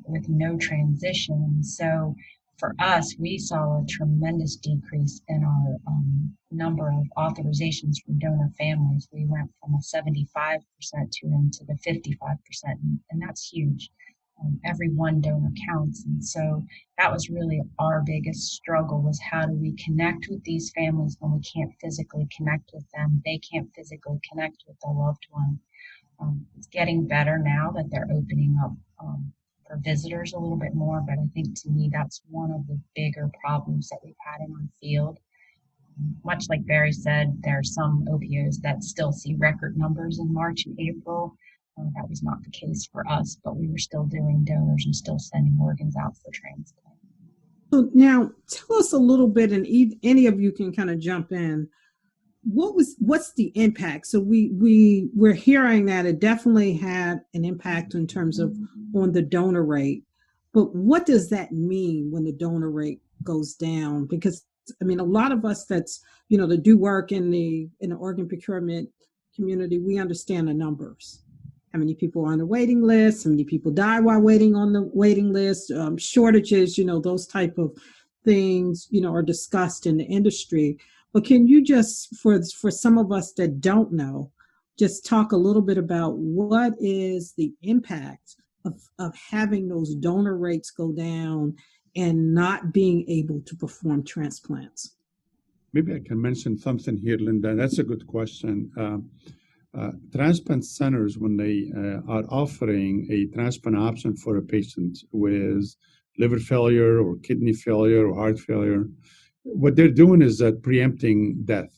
with no transition. So for us, we saw a tremendous decrease in our number of authorizations from donor families. We went from a 75% to the 55%, and that's huge. Every one donor counts. And so that was really our biggest struggle, was how do we connect with these families when we can't physically connect with them? They can't physically connect with their loved one. It's getting better now that they're opening up for visitors a little bit more, but I think to me that's one of the bigger problems that we've had in our field. Much like Barry said, there are some OPOs that still see record numbers in March and April. That was not the case for us, but we were still doing donors and still sending organs out for transplant. So now tell us a little bit, and any of you can kind of jump in. What's the impact? So we're hearing that it definitely had an impact in terms of on the donor rate, but what does that mean when the donor rate goes down? Because I mean, a lot of us that do work in the organ procurement community, we understand the numbers. How many people are on the waiting list? How many people die while waiting on the waiting list? Shortages, those type of things, are discussed in the industry. But can you just, for some of us that don't know, just talk a little bit about what is the impact of having those donor rates go down and not being able to perform transplants? Maybe I can mention something here, Linda. That's a good question. Transplant centers, when they are offering a transplant option for a patient with liver failure or kidney failure or heart failure, what they're doing is preempting death.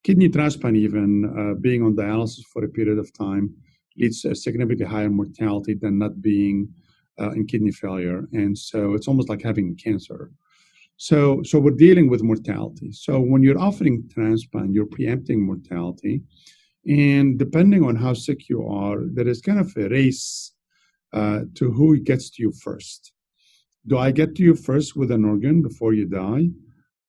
Kidney transplant, even being on dialysis for a period of time, leads to a significantly higher mortality than not being in kidney failure. And so it's almost like having cancer. So we're dealing with mortality. So when you're offering transplant, you're preempting mortality. And depending on how sick you are, there is kind of a race to who gets to you first. Do I get to you first with an organ before you die?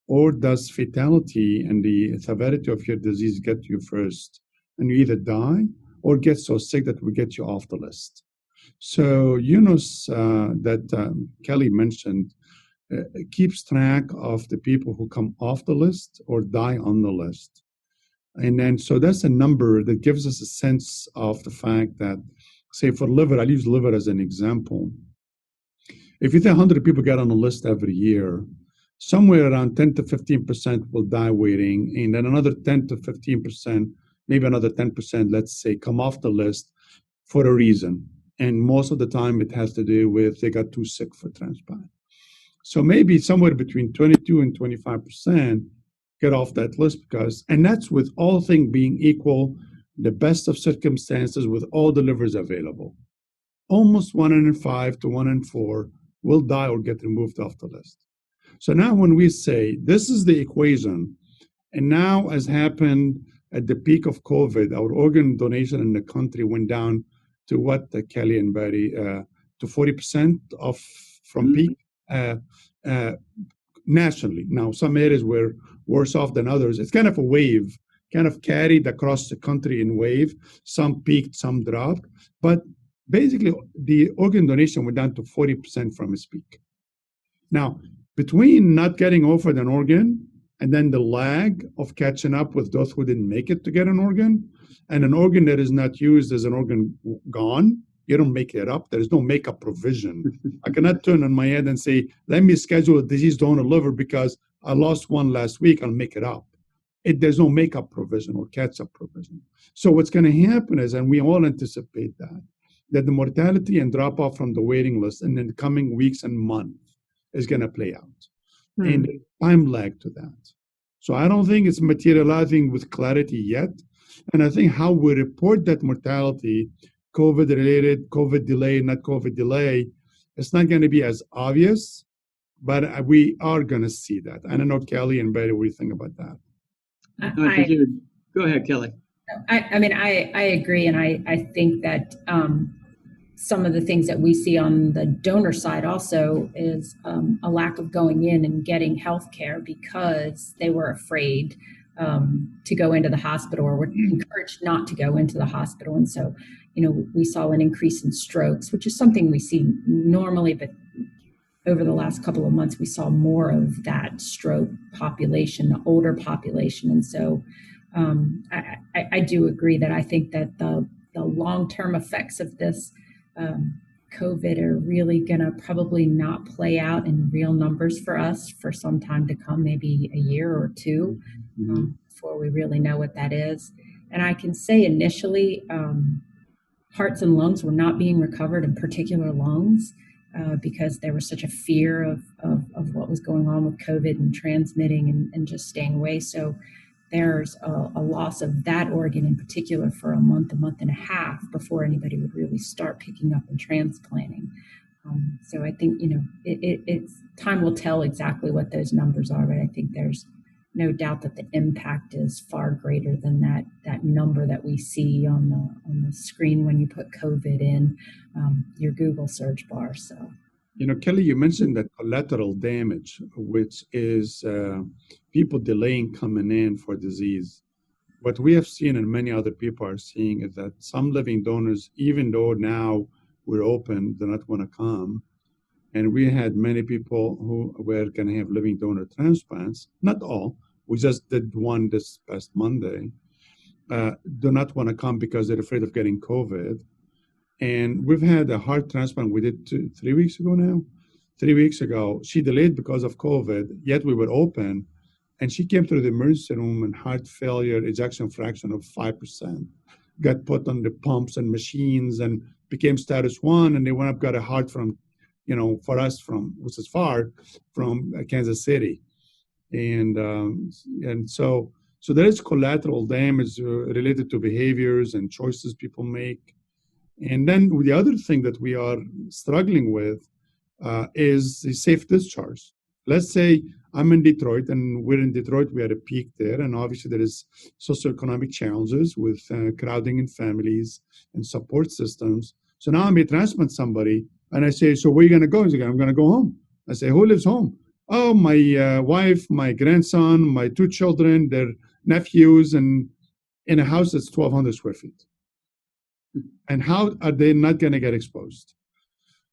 Or does fatality and the severity of your disease get to you first? And you either die or get so sick that we get you off the list. So UNOS that Kelly mentioned keeps track of the people who come off the list or die on the list. And then, so that's a number that gives us a sense of the fact that, say for liver, I'll use liver as an example. If you think 100 people get on the list every year, somewhere around 10 to 15% will die waiting, and then another 10 to 15%, maybe another 10%, let's say, come off the list for a reason. And most of the time it has to do with they got too sick for transplant. So maybe somewhere between 22 and 25% get off that list and that's with all things being equal, the best of circumstances with all the livers available. Almost 1 in 5 to 1 in 4 will die or get removed off the list. So now when we say this is the equation, and now as happened at the peak of COVID, our organ donation in the country went down to what, Kelly and Barry, to 40% from peak nationally. Now, some areas were worse off than others. It's kind of a wave, kind of carried across the country in wave. Some peaked, some dropped. But basically, the organ donation went down to 40% from its peak. Now, between not getting offered an organ and then the lag of catching up with those who didn't make it to get an organ, and an organ that is not used as an organ gone, you don't make it up. There's no make-up provision. I cannot turn on my head and say, let me schedule a diseased donor liver because I lost one last week, I'll make it up. There's no make-up provision or catch-up provision. So what's going to happen is, and we all anticipate that the mortality and drop-off from the waiting list in the coming weeks and months is going to play out. And there's time lag to that. So I don't think it's materializing with clarity yet. And I think how we report that mortality, COVID-related, COVID delay, not COVID delay, it's not going to be as obvious, but we are going to see that. I don't know, Kelly and Betty, what do you think about that? Go ahead, Kelly. I mean, I agree. And I think that some of the things that we see on the donor side also is a lack of going in and getting health care because they were afraid to go into the hospital or were encouraged not to go into the hospital. And so, we saw an increase in strokes, which is something we see normally, but over the last couple of months, we saw more of that stroke population, the older population. And so I do agree that I think that the long-term effects of this COVID are really going to probably not play out in real numbers for us for some time to come, maybe a year or two, before we really know what that is. And I can say initially, hearts and lungs were not being recovered, in particular lungs, because there was such a fear of what was going on with COVID and transmitting and just staying away. So there's a loss of that organ in particular for a month and a half before anybody would really start picking up and transplanting. So I think, it's time will tell exactly what those numbers are, but I think there's no doubt that the impact is far greater than that number that we see on the screen when you put COVID in your Google search bar. So, Kelly, you mentioned that collateral damage, which is people delaying coming in for disease. What we have seen and many other people are seeing is that some living donors, even though now we're open, do not want to come. And we had many people who were going to have living donor transplants, not all. We just did one this past Monday, do not want to come because they're afraid of getting COVID. And we've had a heart transplant we did 3 weeks ago now. 3 weeks ago, she delayed because of COVID, yet we were open. And she came to the emergency room and heart failure, ejection fraction of 5%. Got put on the pumps and machines and became status 1. And they went up, got a heart from, for us which is far, from Kansas City. And so there is collateral damage related to behaviors and choices people make. And then the other thing that we are struggling with is the safe discharge. Let's say I'm in Detroit, and we're in Detroit, we had a peak there, and obviously there is socioeconomic challenges with crowding in families and support systems. So now I may transplant somebody, and I say, so where are you going to go? He's like, I'm going to go home. I say, who lives home? Oh, my wife, my grandson, my 2 children, their nephews, and in a house that's 1,200 square feet. And how are they not going to get exposed?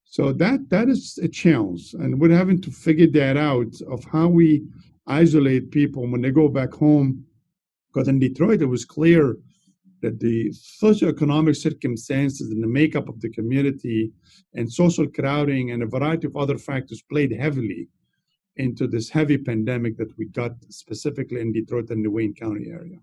So that is a challenge, and we're having to figure that out of how we isolate people when they go back home. Because in Detroit, it was clear that the socioeconomic circumstances and the makeup of the community and social crowding and a variety of other factors played heavily into this heavy pandemic that we got specifically in Detroit and the Wayne County area.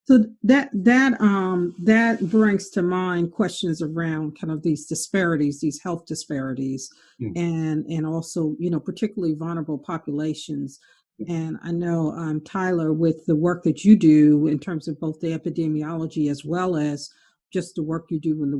So that brings to mind questions around kind of these disparities, these health disparities, and also, particularly vulnerable populations. And I know, Tyler, with the work that you do in terms of both the epidemiology as well as just the work you do in the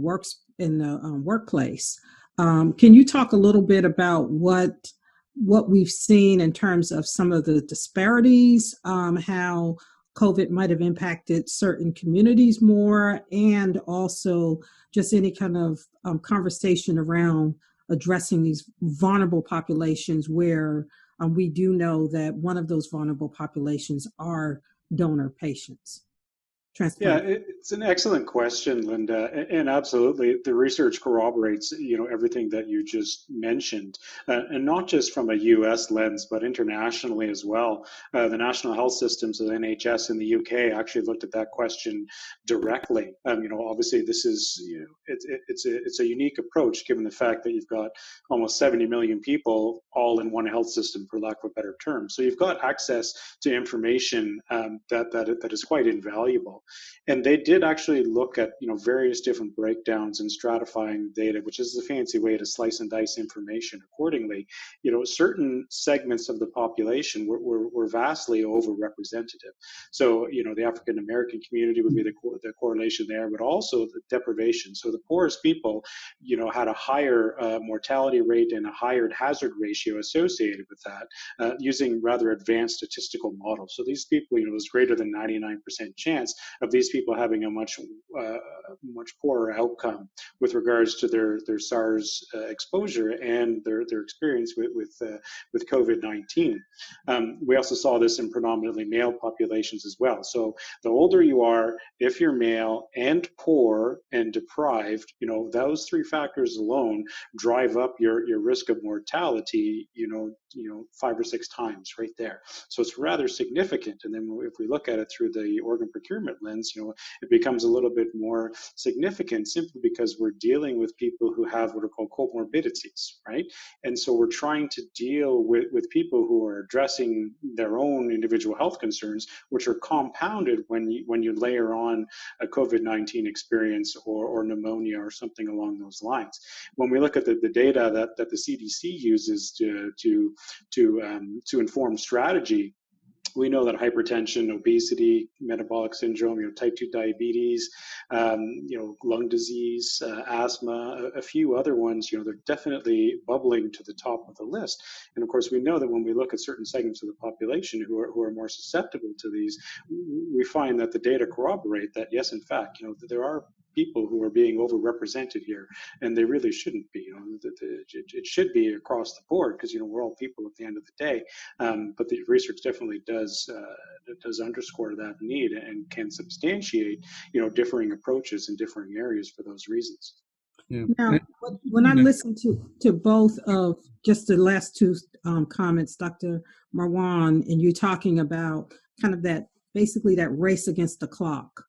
workplace, can you talk a little bit about what we've seen in terms of some of the disparities, how COVID might have impacted certain communities more, and also just any kind of conversation around addressing these vulnerable populations where we do know that one of those vulnerable populations are donor patients. Yeah, it's an excellent question, Linda, and absolutely, the research corroborates, everything that you just mentioned, and not just from a U.S. lens, but internationally as well. The National Health Systems, the NHS in the UK, actually looked at that question directly. Obviously, this is, it's a unique approach given the fact that you've got almost 70 million people all in one health system, for lack of a better term. So you've got access to information that is quite invaluable. And they did actually look at various different breakdowns and stratifying data, which is a fancy way to slice and dice information accordingly. Certain segments of the population were vastly overrepresentative. So the African American community would be the correlation there, but also the deprivation. So the poorest people had a higher mortality rate and a higher hazard ratio associated with that, using rather advanced statistical models. So these people, there's greater than 99% chance of these people having a much poorer outcome with regards to their SARS exposure and their experience with COVID-19. We also saw this in predominantly male populations as well. So the older you are, if you're male and poor and deprived, those three factors alone drive up your risk of mortality, 5 or 6 times right there. So it's rather significant. And then if we look at it through the organ procurement lens, it becomes a little bit more significant simply because we're dealing with people who have what are called comorbidities, right? And so we're trying to deal with people who are addressing their own individual health concerns, which are compounded when you layer on a COVID-19 experience or pneumonia or something along those lines. When we look at the data that the CDC uses to inform strategy, we know that hypertension, obesity, metabolic syndrome, type 2 diabetes, lung disease, asthma, a few other ones, they're definitely bubbling to the top of the list. And of course, we know that when we look at certain segments of the population who are more susceptible to these, we find that the data corroborate that, yes, in fact, there are people who are being overrepresented here, and they really shouldn't be. It should be across the board because we're all people at the end of the day. But the research definitely does underscore that need and can substantiate differing approaches in differing areas for those reasons. Yeah. Now, when I listen to both of just the last two comments, Dr. Marwan, and you talking about kind of that basically that race against the clock.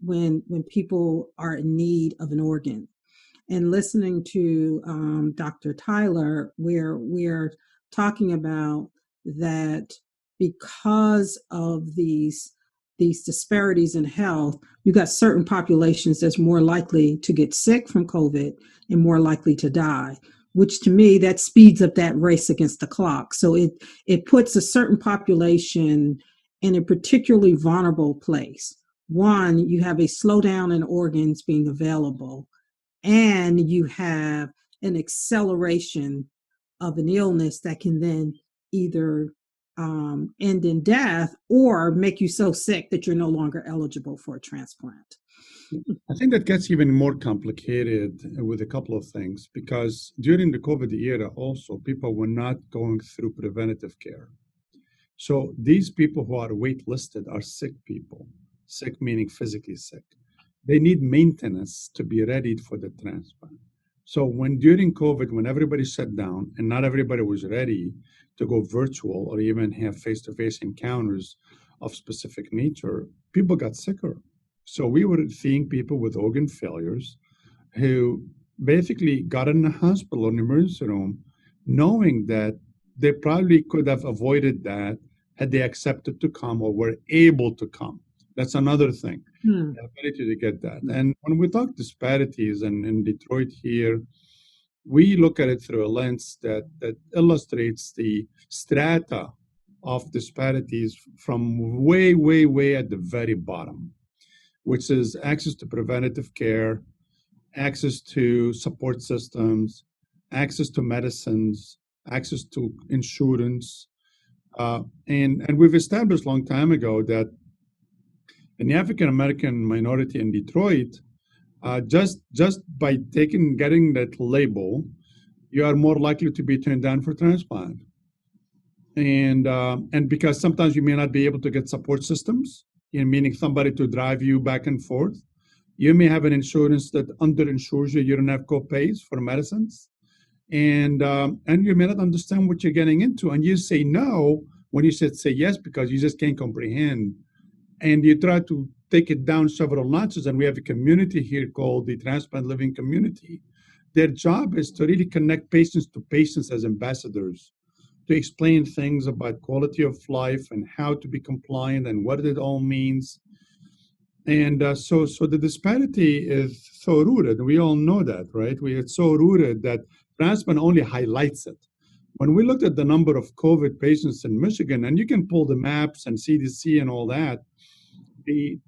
When people are in need of an organ, and listening to Dr. Tyler, where we're talking about that because of these disparities in health, you got certain populations that's more likely to get sick from COVID and more likely to die, which to me, that speeds up that race against the clock. So it puts a certain population in a particularly vulnerable place. One, you have a slowdown in organs being available, and you have an acceleration of an illness that can then either end in death or make you so sick that you're no longer eligible for a transplant. I think that gets even more complicated with a couple of things, because during the COVID era also, people were not going through preventative care. So these people who are waitlisted are sick people. Sick meaning physically sick. They need maintenance to be ready for the transplant. So during COVID, when everybody shut down and not everybody was ready to go virtual or even have face-to-face encounters of specific nature, people got sicker. So we were seeing people with organ failures who basically got in the hospital or an emergency room knowing that they probably could have avoided that had they accepted to come or were able to come. That's another thing, the ability to get that. And when we talk disparities in Detroit here, we look at it through a lens that illustrates the strata of disparities from way, way, way at the very bottom, which is access to preventative care, access to support systems, access to medicines, access to insurance. And we've established a long time ago that in the African American minority in Detroit, just by getting that label, you are more likely to be turned down for transplant. And because sometimes you may not be able to get support systems, meaning somebody to drive you back and forth. You may have an insurance that underinsures you. You don't have co-pays for medicines, and you may not understand what you're getting into, and you say no when you should say yes because you just can't comprehend. And you try to take it down several notches, and we have a community here called the Transplant Living Community. Their job is to really connect patients to patients as ambassadors, to explain things about quality of life and how to be compliant and what it all means. And so the disparity is so rooted. We all know that, right? It's so rooted that transplant only highlights it. When we looked at the number of COVID patients in Michigan, and you can pull the maps and CDC and all that, the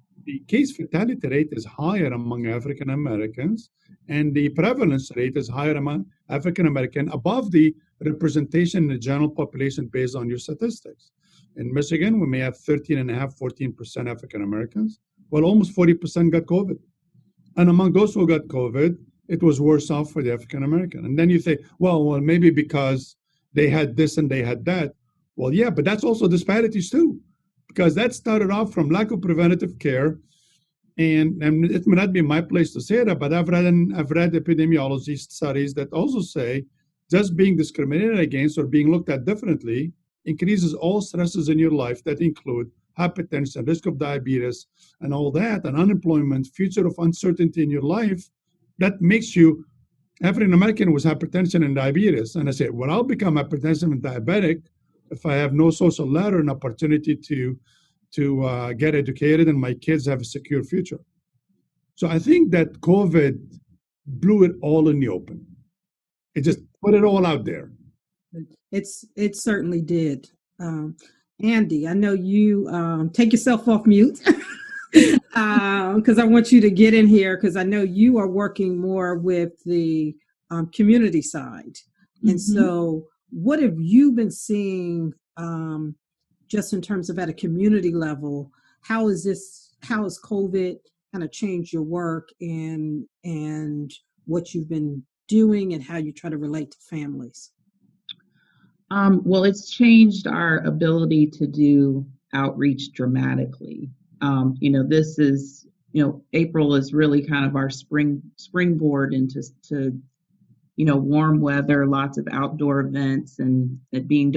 case fatality rate is higher among African Americans, and the prevalence rate is higher among African American, above the representation in the general population based on your statistics. In Michigan, we may have 13.5%, 14% African Americans. Well, almost 40% got COVID. And among those who got COVID, it was worse off for the African American. And then you say, well, maybe because they had this and they had that. Well, yeah, but that's also disparities too, because that started off from lack of preventative care. And it may not be my place to say that, but I've read epidemiology studies that also say just being discriminated against or being looked at differently increases all stresses in your life that include hypertension, risk of diabetes, and all that, and unemployment, future of uncertainty in your life. That makes you African American with hypertension and diabetes. And I say, well, I'll become hypertensive and diabetic if I have no social ladder and opportunity to get educated and my kids have a secure future. So I think that COVID blew it all in the open. It just put it all out there. It certainly did. Andy, I know you take yourself off mute because I want you to get in here, because I know you are working more with the community side. Mm-hmm. And so what have you been seeing just in terms of at a community level? How has COVID kind of changed your work and what you've been doing and how you try to relate to families? Well, it's changed our ability to do outreach dramatically. This is, April is really kind of our springboard into warm weather, lots of outdoor events, and it being,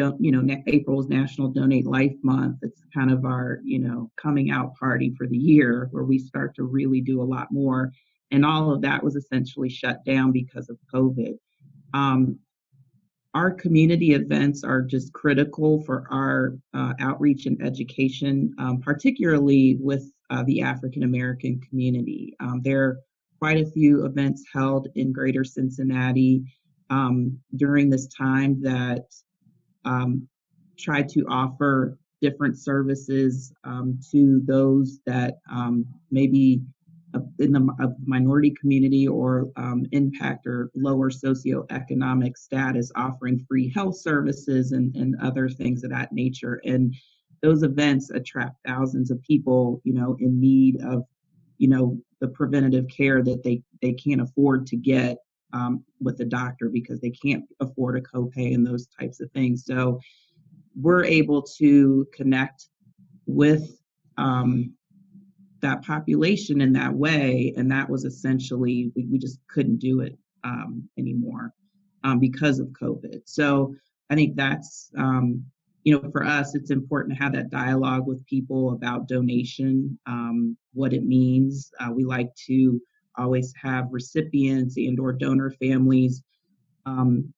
April is National Donate Life Month. It's kind of our, coming out party for the year where we start to really do a lot more. And all of that was essentially shut down because of COVID. Our community events are just critical for our outreach and education, particularly with the African American community. There are quite a few events held in Greater Cincinnati during this time that try to offer different services to those that maybe in the minority community or impact or lower socioeconomic status, offering free health services and other things of that nature. And those events attract thousands of people, in need of, the preventative care that they can't afford to get with a doctor because they can't afford a copay and those types of things. So we're able to connect with that population in that way, and that was essentially, we just couldn't do it anymore because of COVID. So I think that's, for us, it's important to have that dialogue with people about donation, what it means. We like to always have recipients and or donor families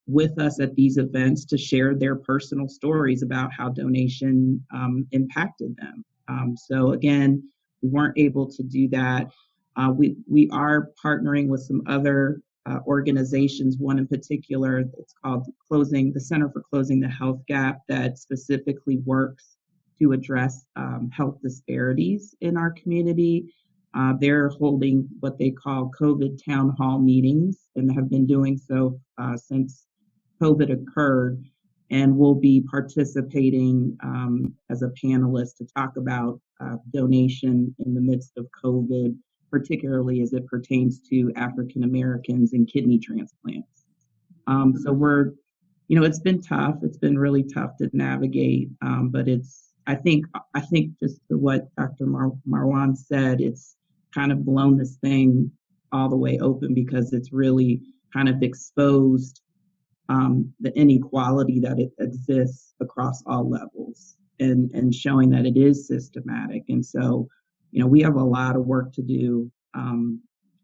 with us at these events to share their personal stories about how donation impacted them. So again, we weren't able to do that. We are partnering with some other organizations, one in particular, it's called the Center for Closing the Health Gap, that specifically works to address health disparities in our community. They're holding what they call COVID town hall meetings and have been doing so since COVID occurred, and will be participating as a panelist to talk about donation in the midst of COVID, particularly as it pertains to African Americans and kidney transplants. So we're, it's been tough. It's been really tough to navigate, but I think just to what Dr. Marwan said, it's kind of blown this thing all the way open because it's really kind of exposed the inequality that it exists across all levels and showing that it is systematic. And so, we have a lot of work to do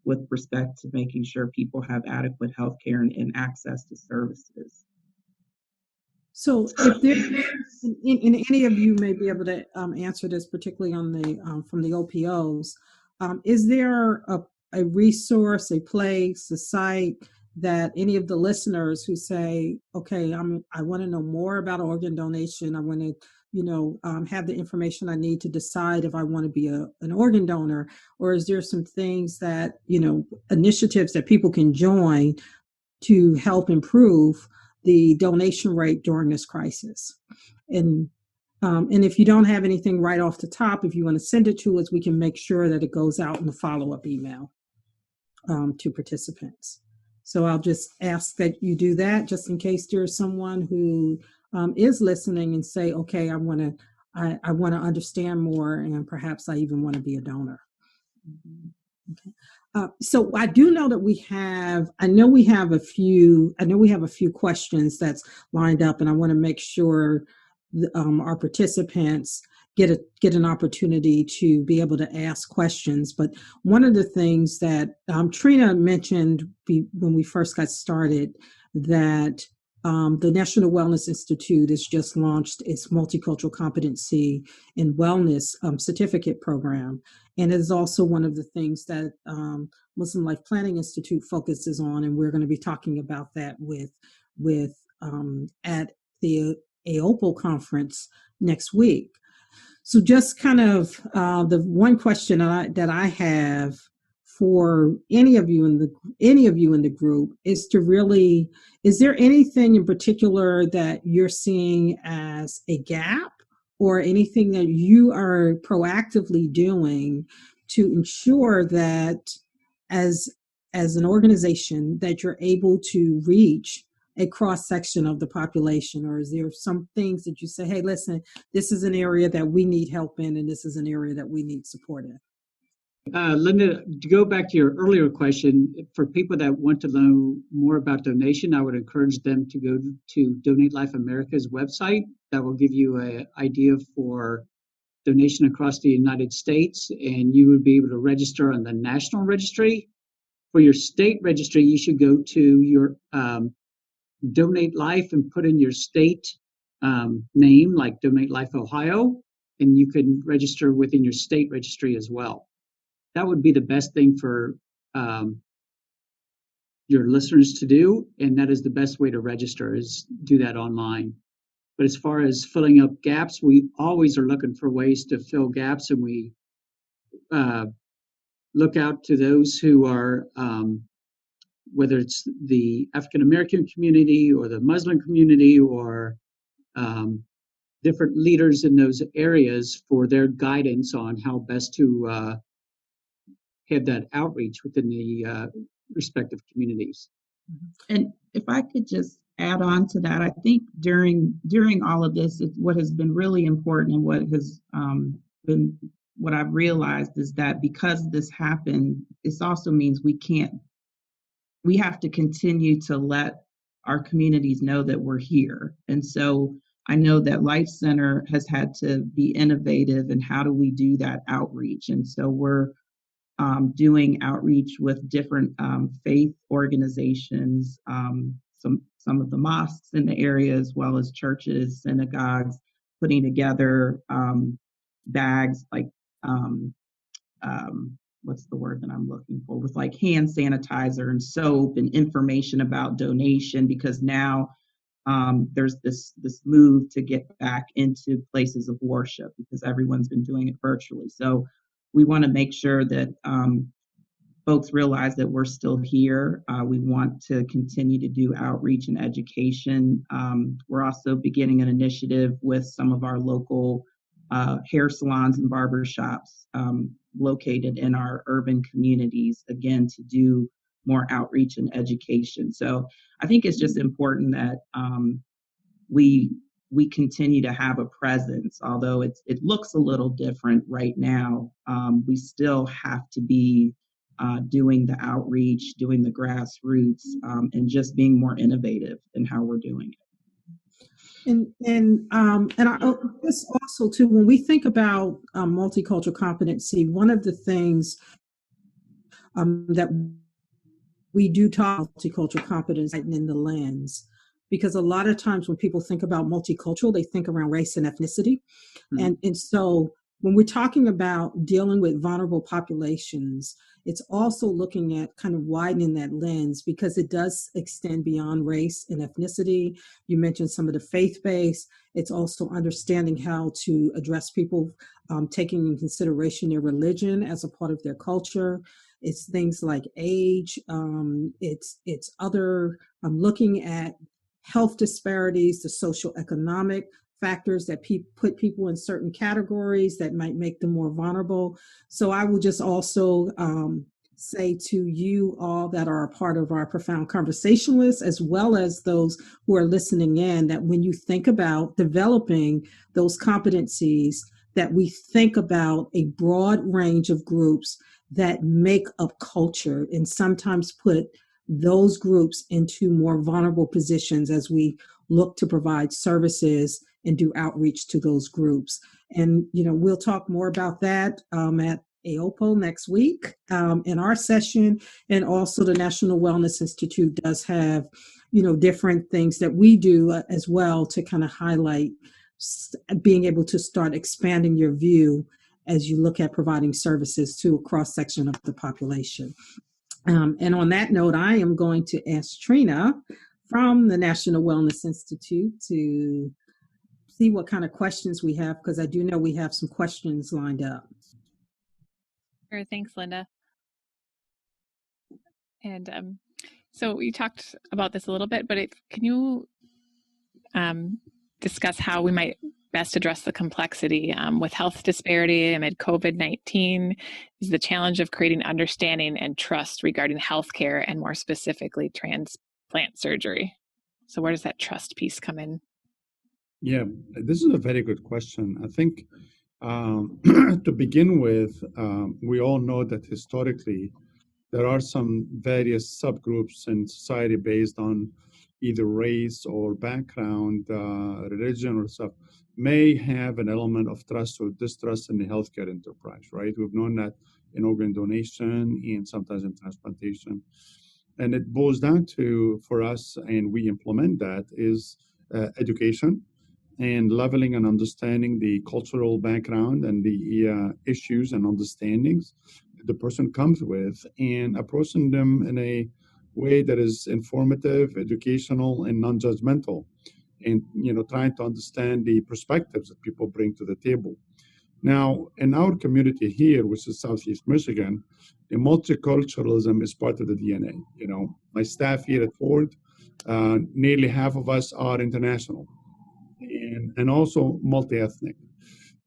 with respect to making sure people have adequate health care and access to services. So if there, and any of you may be able to answer this, particularly on the from the OPOs, is there a resource, a place, a site that any of the listeners who say, okay, I want to know more about organ donation, I want to have the information I need to decide if I want to be an organ donor, or is there some things that, initiatives that people can join to help improve the donation rate during this crisis? And if you don't have anything right off the top, if you want to send it to us, we can make sure that it goes out in the follow-up email to participants. So I'll just ask that you do that, just in case there's someone who is listening and say, okay, I want to understand more, and perhaps I even want to be a donor. Okay. So I do know that we have a few questions that's lined up, and I want to make sure our participants get an opportunity to be able to ask questions. But one of the things that Trina mentioned when we first got started, that the National Wellness Institute has just launched its Multicultural Competency in Wellness certificate program. And it is also one of the things that Muslim Life Planning Institute focuses on. And we're going to be talking about that at the AOPL conference next week. So just kind of the one question that I have for any of you in the group is is there anything in particular that you're seeing as a gap, or anything that you are proactively doing to ensure that as an organization that you're able to reach a cross section of the population? Or is there some things that you say, hey, listen, this is an area that we need help in, and this is an area that we need support in? Linda, to go back to your earlier question, for people that want to know more about donation, I would encourage them to go to Donate Life America's website. That will give you an idea for donation across the United States, and you would be able to register on the national registry. For your state registry, you should go to your Donate Life and put in your state name, like Donate Life Ohio, and you can register within your state registry as well. That would be the best thing for your listeners to do, and that is the best way to register, is do that online. But as far as filling up gaps, we always are looking for ways to fill gaps, and we look out to those who are whether it's the African American community or the Muslim community, or different leaders in those areas for their guidance on how best to have that outreach within the respective communities. And if I could just add on to that, I think during all of this, what has been really important, and what has been what I've realized, is that because this happened, this also means we have to continue to let our communities know that we're here. And so I know that Life Center has had to be innovative in how do we do that outreach. And so we're doing outreach with different faith organizations, some of the mosques in the area, as well as churches, synagogues, putting together bags like what's the word that I'm looking for, with like hand sanitizer and soap and information about donation, because now there's this move to get back into places of worship, because everyone's been doing it virtually. So we want to make sure that folks realize that we're still here. We want to continue to do outreach and education. We're also beginning an initiative with some of our local hair salons and barber shops located in our urban communities, again, to do more outreach and education. So I think it's just important that we continue to have a presence, although it looks a little different right now. We still have to be doing the outreach, doing the grassroots, and just being more innovative in how we're doing it. And I guess also too, when we think about multicultural competency, one of the things that we do talk multicultural competence in the lens, because a lot of times when people think about multicultural, they think around race and ethnicity, and so when we're talking about dealing with vulnerable populations, it's also looking at kind of widening that lens because it does extend beyond race and ethnicity. You mentioned some of the faith-based. It's also understanding how to address people taking in consideration their religion as a part of their culture. It's things like age. It's other looking at health disparities, the social economic factors that put people in certain categories that might make them more vulnerable. So I will just also say to you all that are a part of our Profound Conversationalists, as well as those who are listening in, that when you think about developing those competencies, that we think about a broad range of groups that make up culture and sometimes put those groups into more vulnerable positions as we look to provide services and do outreach to those groups. And, we'll talk more about that at AOPO next week in our session. And also the National Wellness Institute does have, different things that we do as well to kind of highlight being able to start expanding your view as you look at providing services to a cross-section of the population. And on that note, I am going to ask Trina from the National Wellness Institute to see what kind of questions we have, because I do know we have some questions lined up. Sure, thanks, Linda. And so we talked about this a little bit, but can you discuss how we might best address the complexity with health disparity amid COVID-19 is the challenge of creating understanding and trust regarding healthcare and more specifically transplant surgery. So where does that trust piece come in? Yeah, this is a very good question. I think to begin with, we all know that historically there are some various subgroups in society based on either race or background, religion or stuff, may have an element of trust or distrust in the healthcare enterprise, right? We've known that in organ donation and sometimes in transplantation. And it boils down to, for us, and we implement that, is education and leveling and understanding the cultural background and the issues and understandings that the person comes with, and approaching them in a way that is informative, educational, and non-judgmental, and trying to understand the perspectives that people bring to the table. Now, in our community here, which is Southeast Michigan, the multiculturalism is part of the DNA. My staff here at Ford, nearly half of us are international and also multi-ethnic.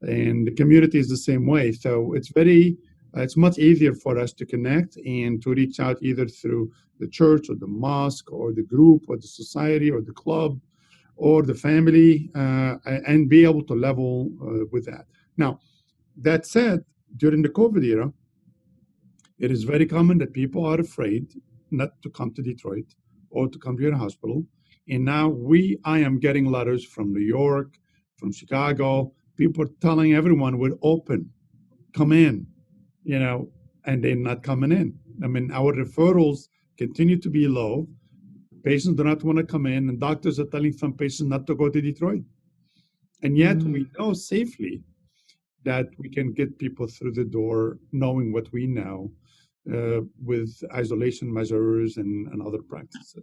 And the community is the same way. So it's much easier for us to connect and to reach out either through the church or the mosque or the group or the society or the club or the family and be able to level with that. Now, that said, during the COVID era, it is very common that people are afraid not to come to Detroit or to come to your hospital. And now I am getting letters from New York, from Chicago, people telling everyone we're open, come in, and they're not coming in. I mean, our referrals continue to be low. Patients do not want to come in, and doctors are telling some patients not to go to Detroit. And yet we know safely that we can get people through the door knowing what we know with isolation measures and other practices. So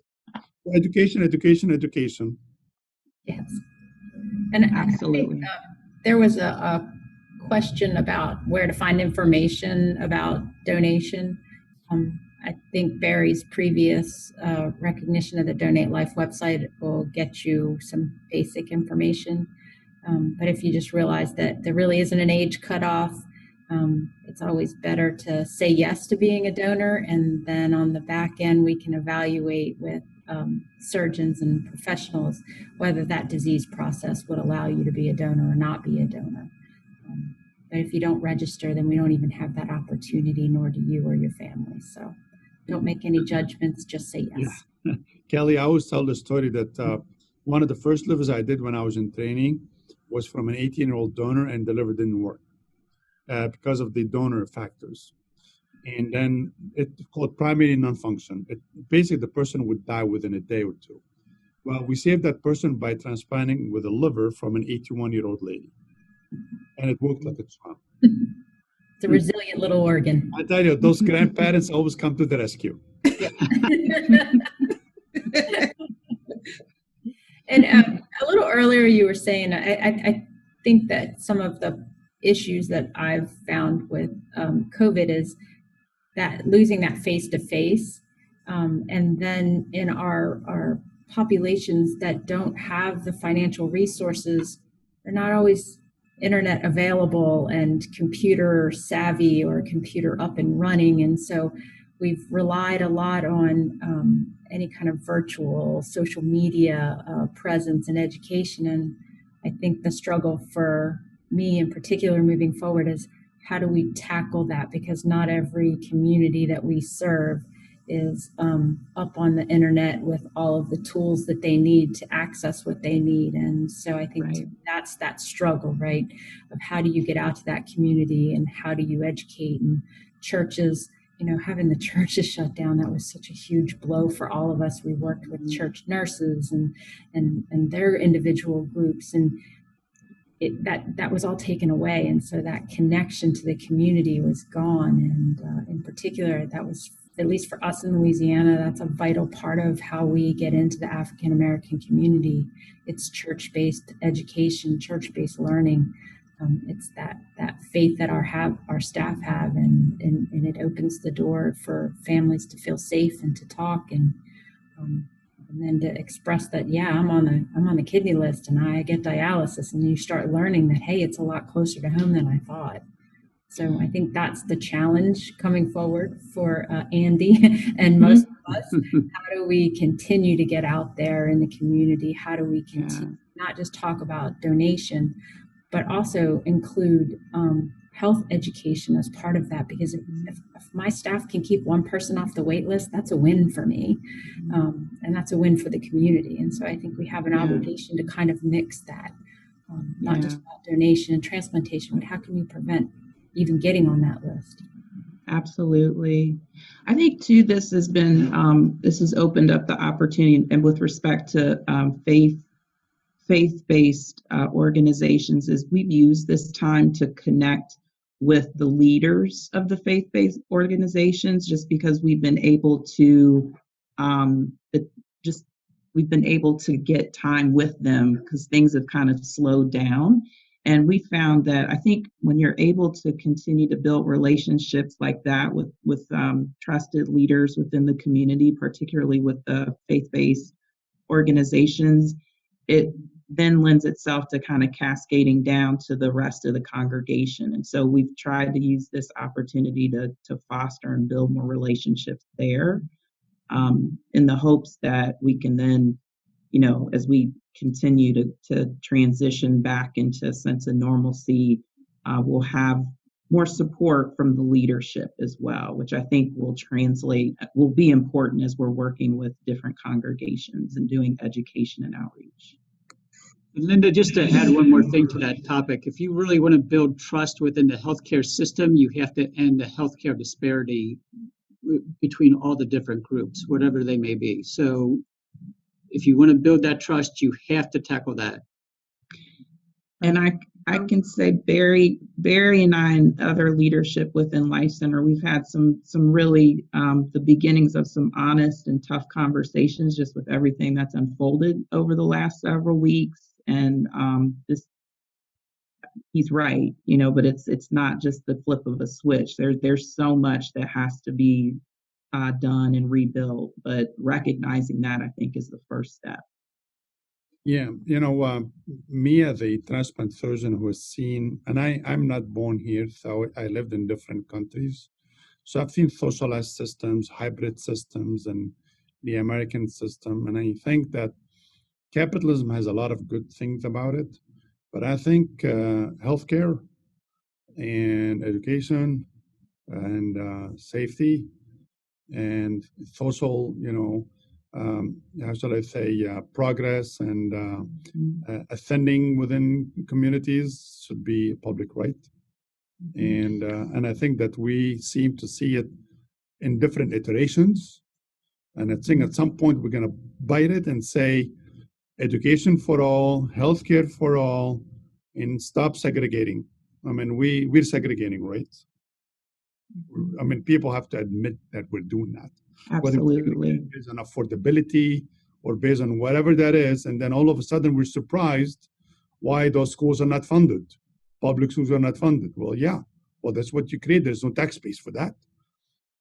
education. Yes. And absolutely. There was a question about where to find information about donation. I think Barry's previous recognition of the Donate Life website will get you some basic information. But if you just realize that there really isn't an age cutoff, it's always better to say yes to being a donor. And then on the back end, we can evaluate with surgeons and professionals whether that disease process would allow you to be a donor or not be a donor. But if you don't register, then we don't even have that opportunity, nor do you or your family. So don't make any judgments, just say yes. Yeah. Kelly, I always tell the story that one of the first livers I did when I was in training was from an 18-year-old donor, and the liver didn't work because of the donor factors. And then it's called primary non-function. Basically, the person would die within a day or two. Well, we saved that person by transplanting with a liver from an 81-year-old lady. and it worked like a charm. It's a resilient little organ. I tell you, those grandparents always come to the rescue. And a little earlier, you were saying, I think that some of the issues that I've found with COVID is that losing that face-to-face, and then in our populations that don't have the financial resources, they're not always internet available and computer savvy or computer up and running. And so we've relied a lot on any kind of virtual social media presence and education. And I think the struggle for me in particular moving forward is how do we tackle that? Because not every community that we serve is up on the internet with all of the tools that they need to access what they need. And so I think that's that struggle, right? Of how do you get out to that community and how do you educate? And churches, having the churches shut down, that was such a huge blow for all of us. We worked with church nurses and their individual groups, and that was all taken away. And so that connection to the community was gone. And in particular, that was, at least for us in Louisiana, that's a vital part of how we get into the African American community. It's church-based education, church-based learning. It's that faith that our staff have, and it opens the door for families to feel safe and to talk, and then to express that, I'm on the kidney list and I get dialysis, and you start learning that, hey, it's a lot closer to home than I thought. So I think that's the challenge coming forward for Andy and most of us. How do we continue to get out there in the community? How do we continue not just talk about donation, but also include health education as part of that? Because if my staff can keep one person off the wait list, that's a win for me. And that's a win for the community. And so I think we have an obligation to kind of mix that, not just about donation and transplantation, but how can you prevent even getting on that list? Absolutely. I think too, this has been, this has opened up the opportunity, and with respect to faith-based organizations, is we've used this time to connect with the leaders of the faith-based organizations, just because we've been able to we've been able to get time with them because things have kind of slowed down. And we found that I think when you're able to continue to build relationships like that with trusted leaders within the community, particularly with the faith-based organizations, it then lends itself to kind of cascading down to the rest of the congregation. And so we've tried to use this opportunity to foster and build more relationships there, in the hopes that we can then, as we continue to transition back into a sense of normalcy, we'll have more support from the leadership as well, which I think will be important as we're working with different congregations and doing education and outreach. And Linda, just to add one more thing to that topic, if you really want to build trust within the healthcare system, you have to end the healthcare disparity between all the different groups, whatever they may be. So if you want to build that trust, you have to tackle that. And I can say Barry and I and other leadership within Life Center, we've had some really the beginnings of some honest and tough conversations just with everything that's unfolded over the last several weeks. And he's right, but it's not just the flip of a switch. There's so much that has to be done and rebuilt, but recognizing that, I think, is the first step. Yeah, me as a transplant surgeon who has seen, and I'm not born here, so I lived in different countries. So I've seen socialized systems, hybrid systems, and the American system. And I think that capitalism has a lot of good things about it. But I think healthcare and education and safety and social, how shall I say, progress and ascending within communities should be a public right. And I think that we seem to see it in different iterations. And I think at some point we're going to bite it and say, education for all, healthcare for all, and stop segregating. I mean, we're segregating rates. I mean, people have to admit that we're doing that. Absolutely. Based on affordability or based on whatever that is, and then all of a sudden we're surprised why those schools are not funded. Public schools are not funded. Well, yeah. Well, that's what you create. There's no tax base for that.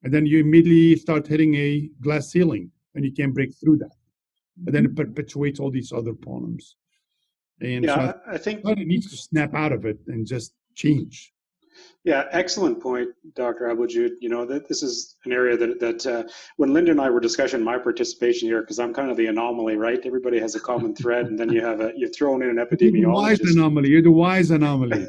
And then you immediately start hitting a glass ceiling, and you can't break through that. And then it perpetuates all these other problems. And yeah, so I think it needs to snap out of it and just change. Yeah, excellent point, Dr. Abouljoud. You know, that this is an area that when Linda and I were discussing my participation here, because I'm kind of the anomaly, right? Everybody has a common thread, and then you're thrown in an epidemiologist. You're the wise anomaly.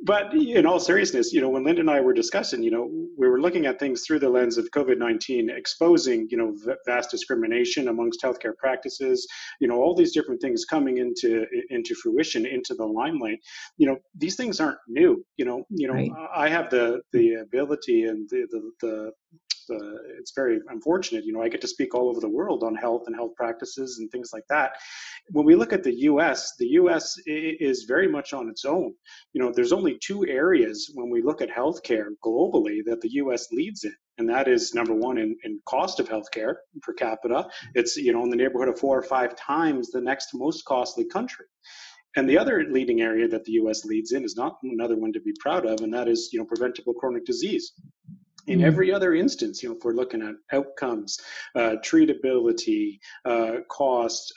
But in all seriousness, you know, when Linda and I were discussing, you know, we were looking at things through the lens of COVID-19, exposing, you know, vast discrimination amongst healthcare practices, you know, all these different things coming into fruition, into the limelight. You know, these things aren't new. You know, Right. I have the ability and it's very unfortunate, you know, I get to speak all over the world on health and health practices and things like that. When we look at the U.S. is very much on its own. You know, there's only two areas when we look at healthcare globally that the U.S. leads in, and that is number one in cost of healthcare per capita. It's, you know, in the neighborhood of 4 or 5 times the next most costly country. And the other leading area that the U.S. leads in is not another one to be proud of, and that is, you know, preventable chronic disease. In every other instance, you know, if we're looking at outcomes, treatability, cost,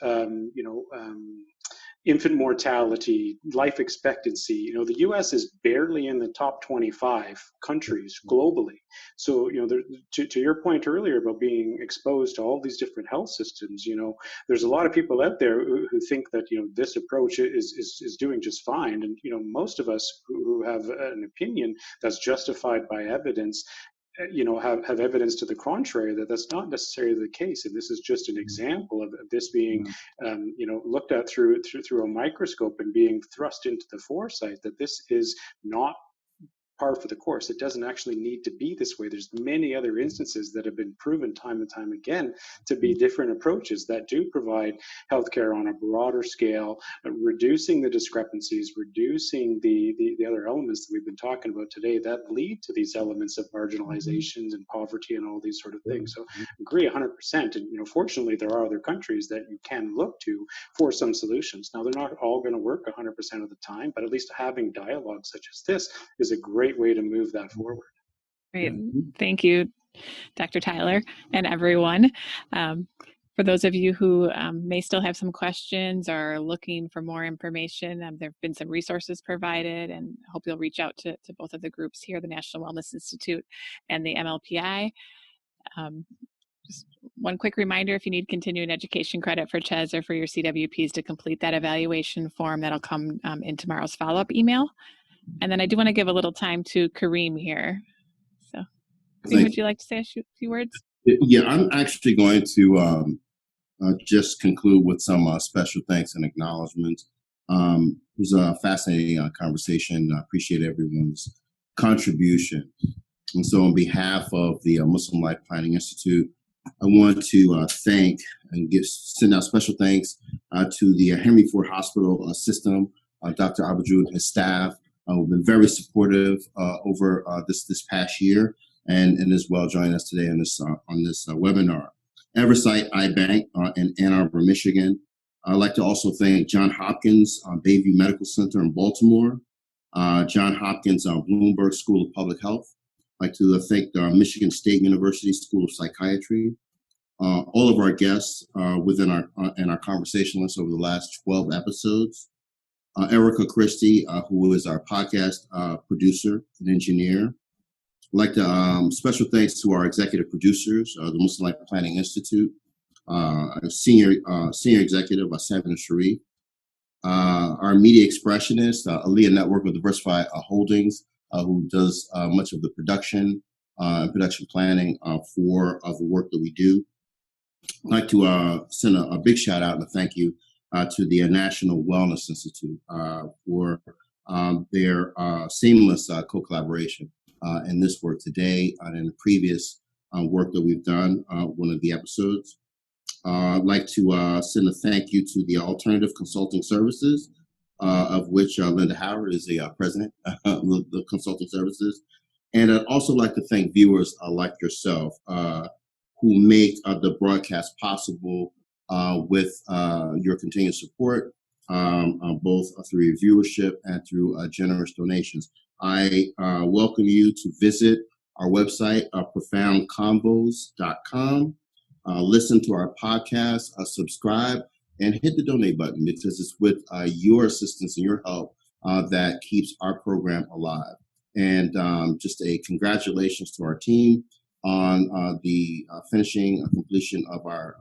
infant mortality, life expectancy, you know, the U.S. is barely in the top 25 countries globally. So, you know, to your point earlier about being exposed to all these different health systems, you know, there's a lot of people out there who think that, you know, this approach is doing just fine. And, you know, most of us who have an opinion that's justified by evidence, you know, have evidence to the contrary that that's not necessarily the case, and this is just an example of this being, you know, looked at through a microscope and being thrust into the foresight that this is not par for the course. It doesn't actually need to be this way. There's many other instances that have been proven time and time again to be different approaches that do provide healthcare on a broader scale, reducing the discrepancies, reducing the other elements that we've been talking about today that lead to these elements of marginalizations and poverty and all these sort of things. So I agree 100%. And, you know, fortunately, there are other countries that you can look to for some solutions. Now, they're not all going to work 100% of the time, but at least having dialogue such as this is a great way to move that forward. Great. Thank you, Dr. Tyler, and everyone. For those of you who may still have some questions or are looking for more information, there have been some resources provided, and I hope you'll reach out to both of the groups here, the National Wellness Institute and the MLPI. Just one quick reminder, if you need continuing education credit for CHES or for your CWPs, to complete that evaluation form. That'll come in tomorrow's follow-up email. And then I do want to give a little time to Kareem here. So, Kareem, would you like to say a few words? Yeah, I'm actually going to just conclude with some special thanks and acknowledgments. It was a fascinating conversation. I appreciate everyone's contribution. And so on behalf of the Muslim Life Planning Institute, I want to thank and send out special thanks to the Henry Ford Hospital system, Dr. Abouljoud and his staff. We've been very supportive over this past year, and as well joining us today on this webinar. Eversight iBank in Ann Arbor, Michigan. I'd like to also thank Johns Hopkins Bayview Medical Center in Baltimore, Johns Hopkins Bloomberg School of Public Health. I'd like to thank the Michigan State University School of Psychiatry. All of our guests within our conversation list over the last 12 episodes. Erica Christie, who is our podcast producer and engineer. I'd like to special thanks to our executive producers, the Muslim Life Planning Institute, senior executive, Savannah Sharif, our media expressionist, Aliyah Network of Diversified Holdings, who does much of the production and production planning for the work that we do. I'd like to send a big shout out and a thank you to the National Wellness Institute for their seamless co-collaboration in this work today and in the previous work that we've done, one of the episodes. I'd like to send a thank you to the Alternative Consulting Services of which Linda Howard is the president of the consulting services. And I'd also like to thank viewers like yourself who make the broadcast possible with your continued support, both through your viewership and through generous donations. I welcome you to visit our website, profoundconvos.com. Listen to our podcast, subscribe, and hit the donate button, because it's with your assistance and your help that keeps our program alive. And just a congratulations to our team on the completion of our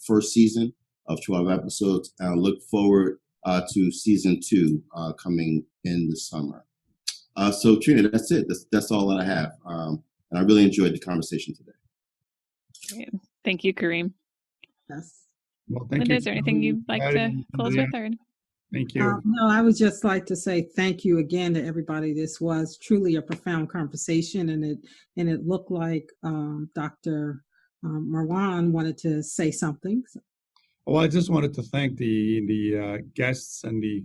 first season of 12 episodes. And I look forward to season 2 coming in the summer. So Trina, that's it. That's all that I have. And I really enjoyed the conversation today. Great. Thank you, Kareem. Yes. Well, thank Linda, you. is there anything you'd like to close with? Or? Thank you. No, I would just like to say thank you again to everybody. This was truly a profound conversation, and it looked like Dr. Marwan wanted to say something. Well, I just wanted to thank the guests and the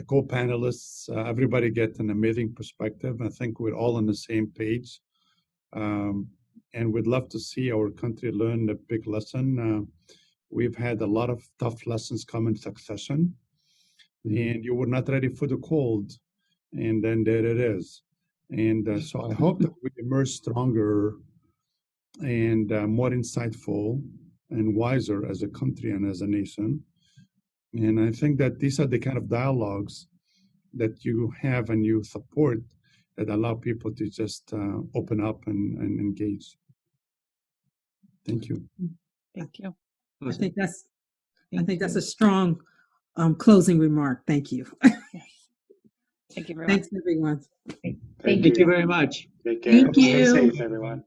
co-panelists. Everybody get an amazing perspective. I think we're all on the same page, and we'd love to see our country learn a big lesson. We've had a lot of tough lessons come in succession, and you were not ready for the cold, and then there it is. And so I hope that we emerge stronger and more insightful and wiser as a country and as a nation. And I think that these are the kind of dialogues that you have and you support that allow people to just open up and engage. Thank you. Thank you. I think that's a strong closing remark. Thank you. Yes. Thank you very much. Thanks, everyone. Thank you very much. Take care. Thank Stay you. safe, everyone.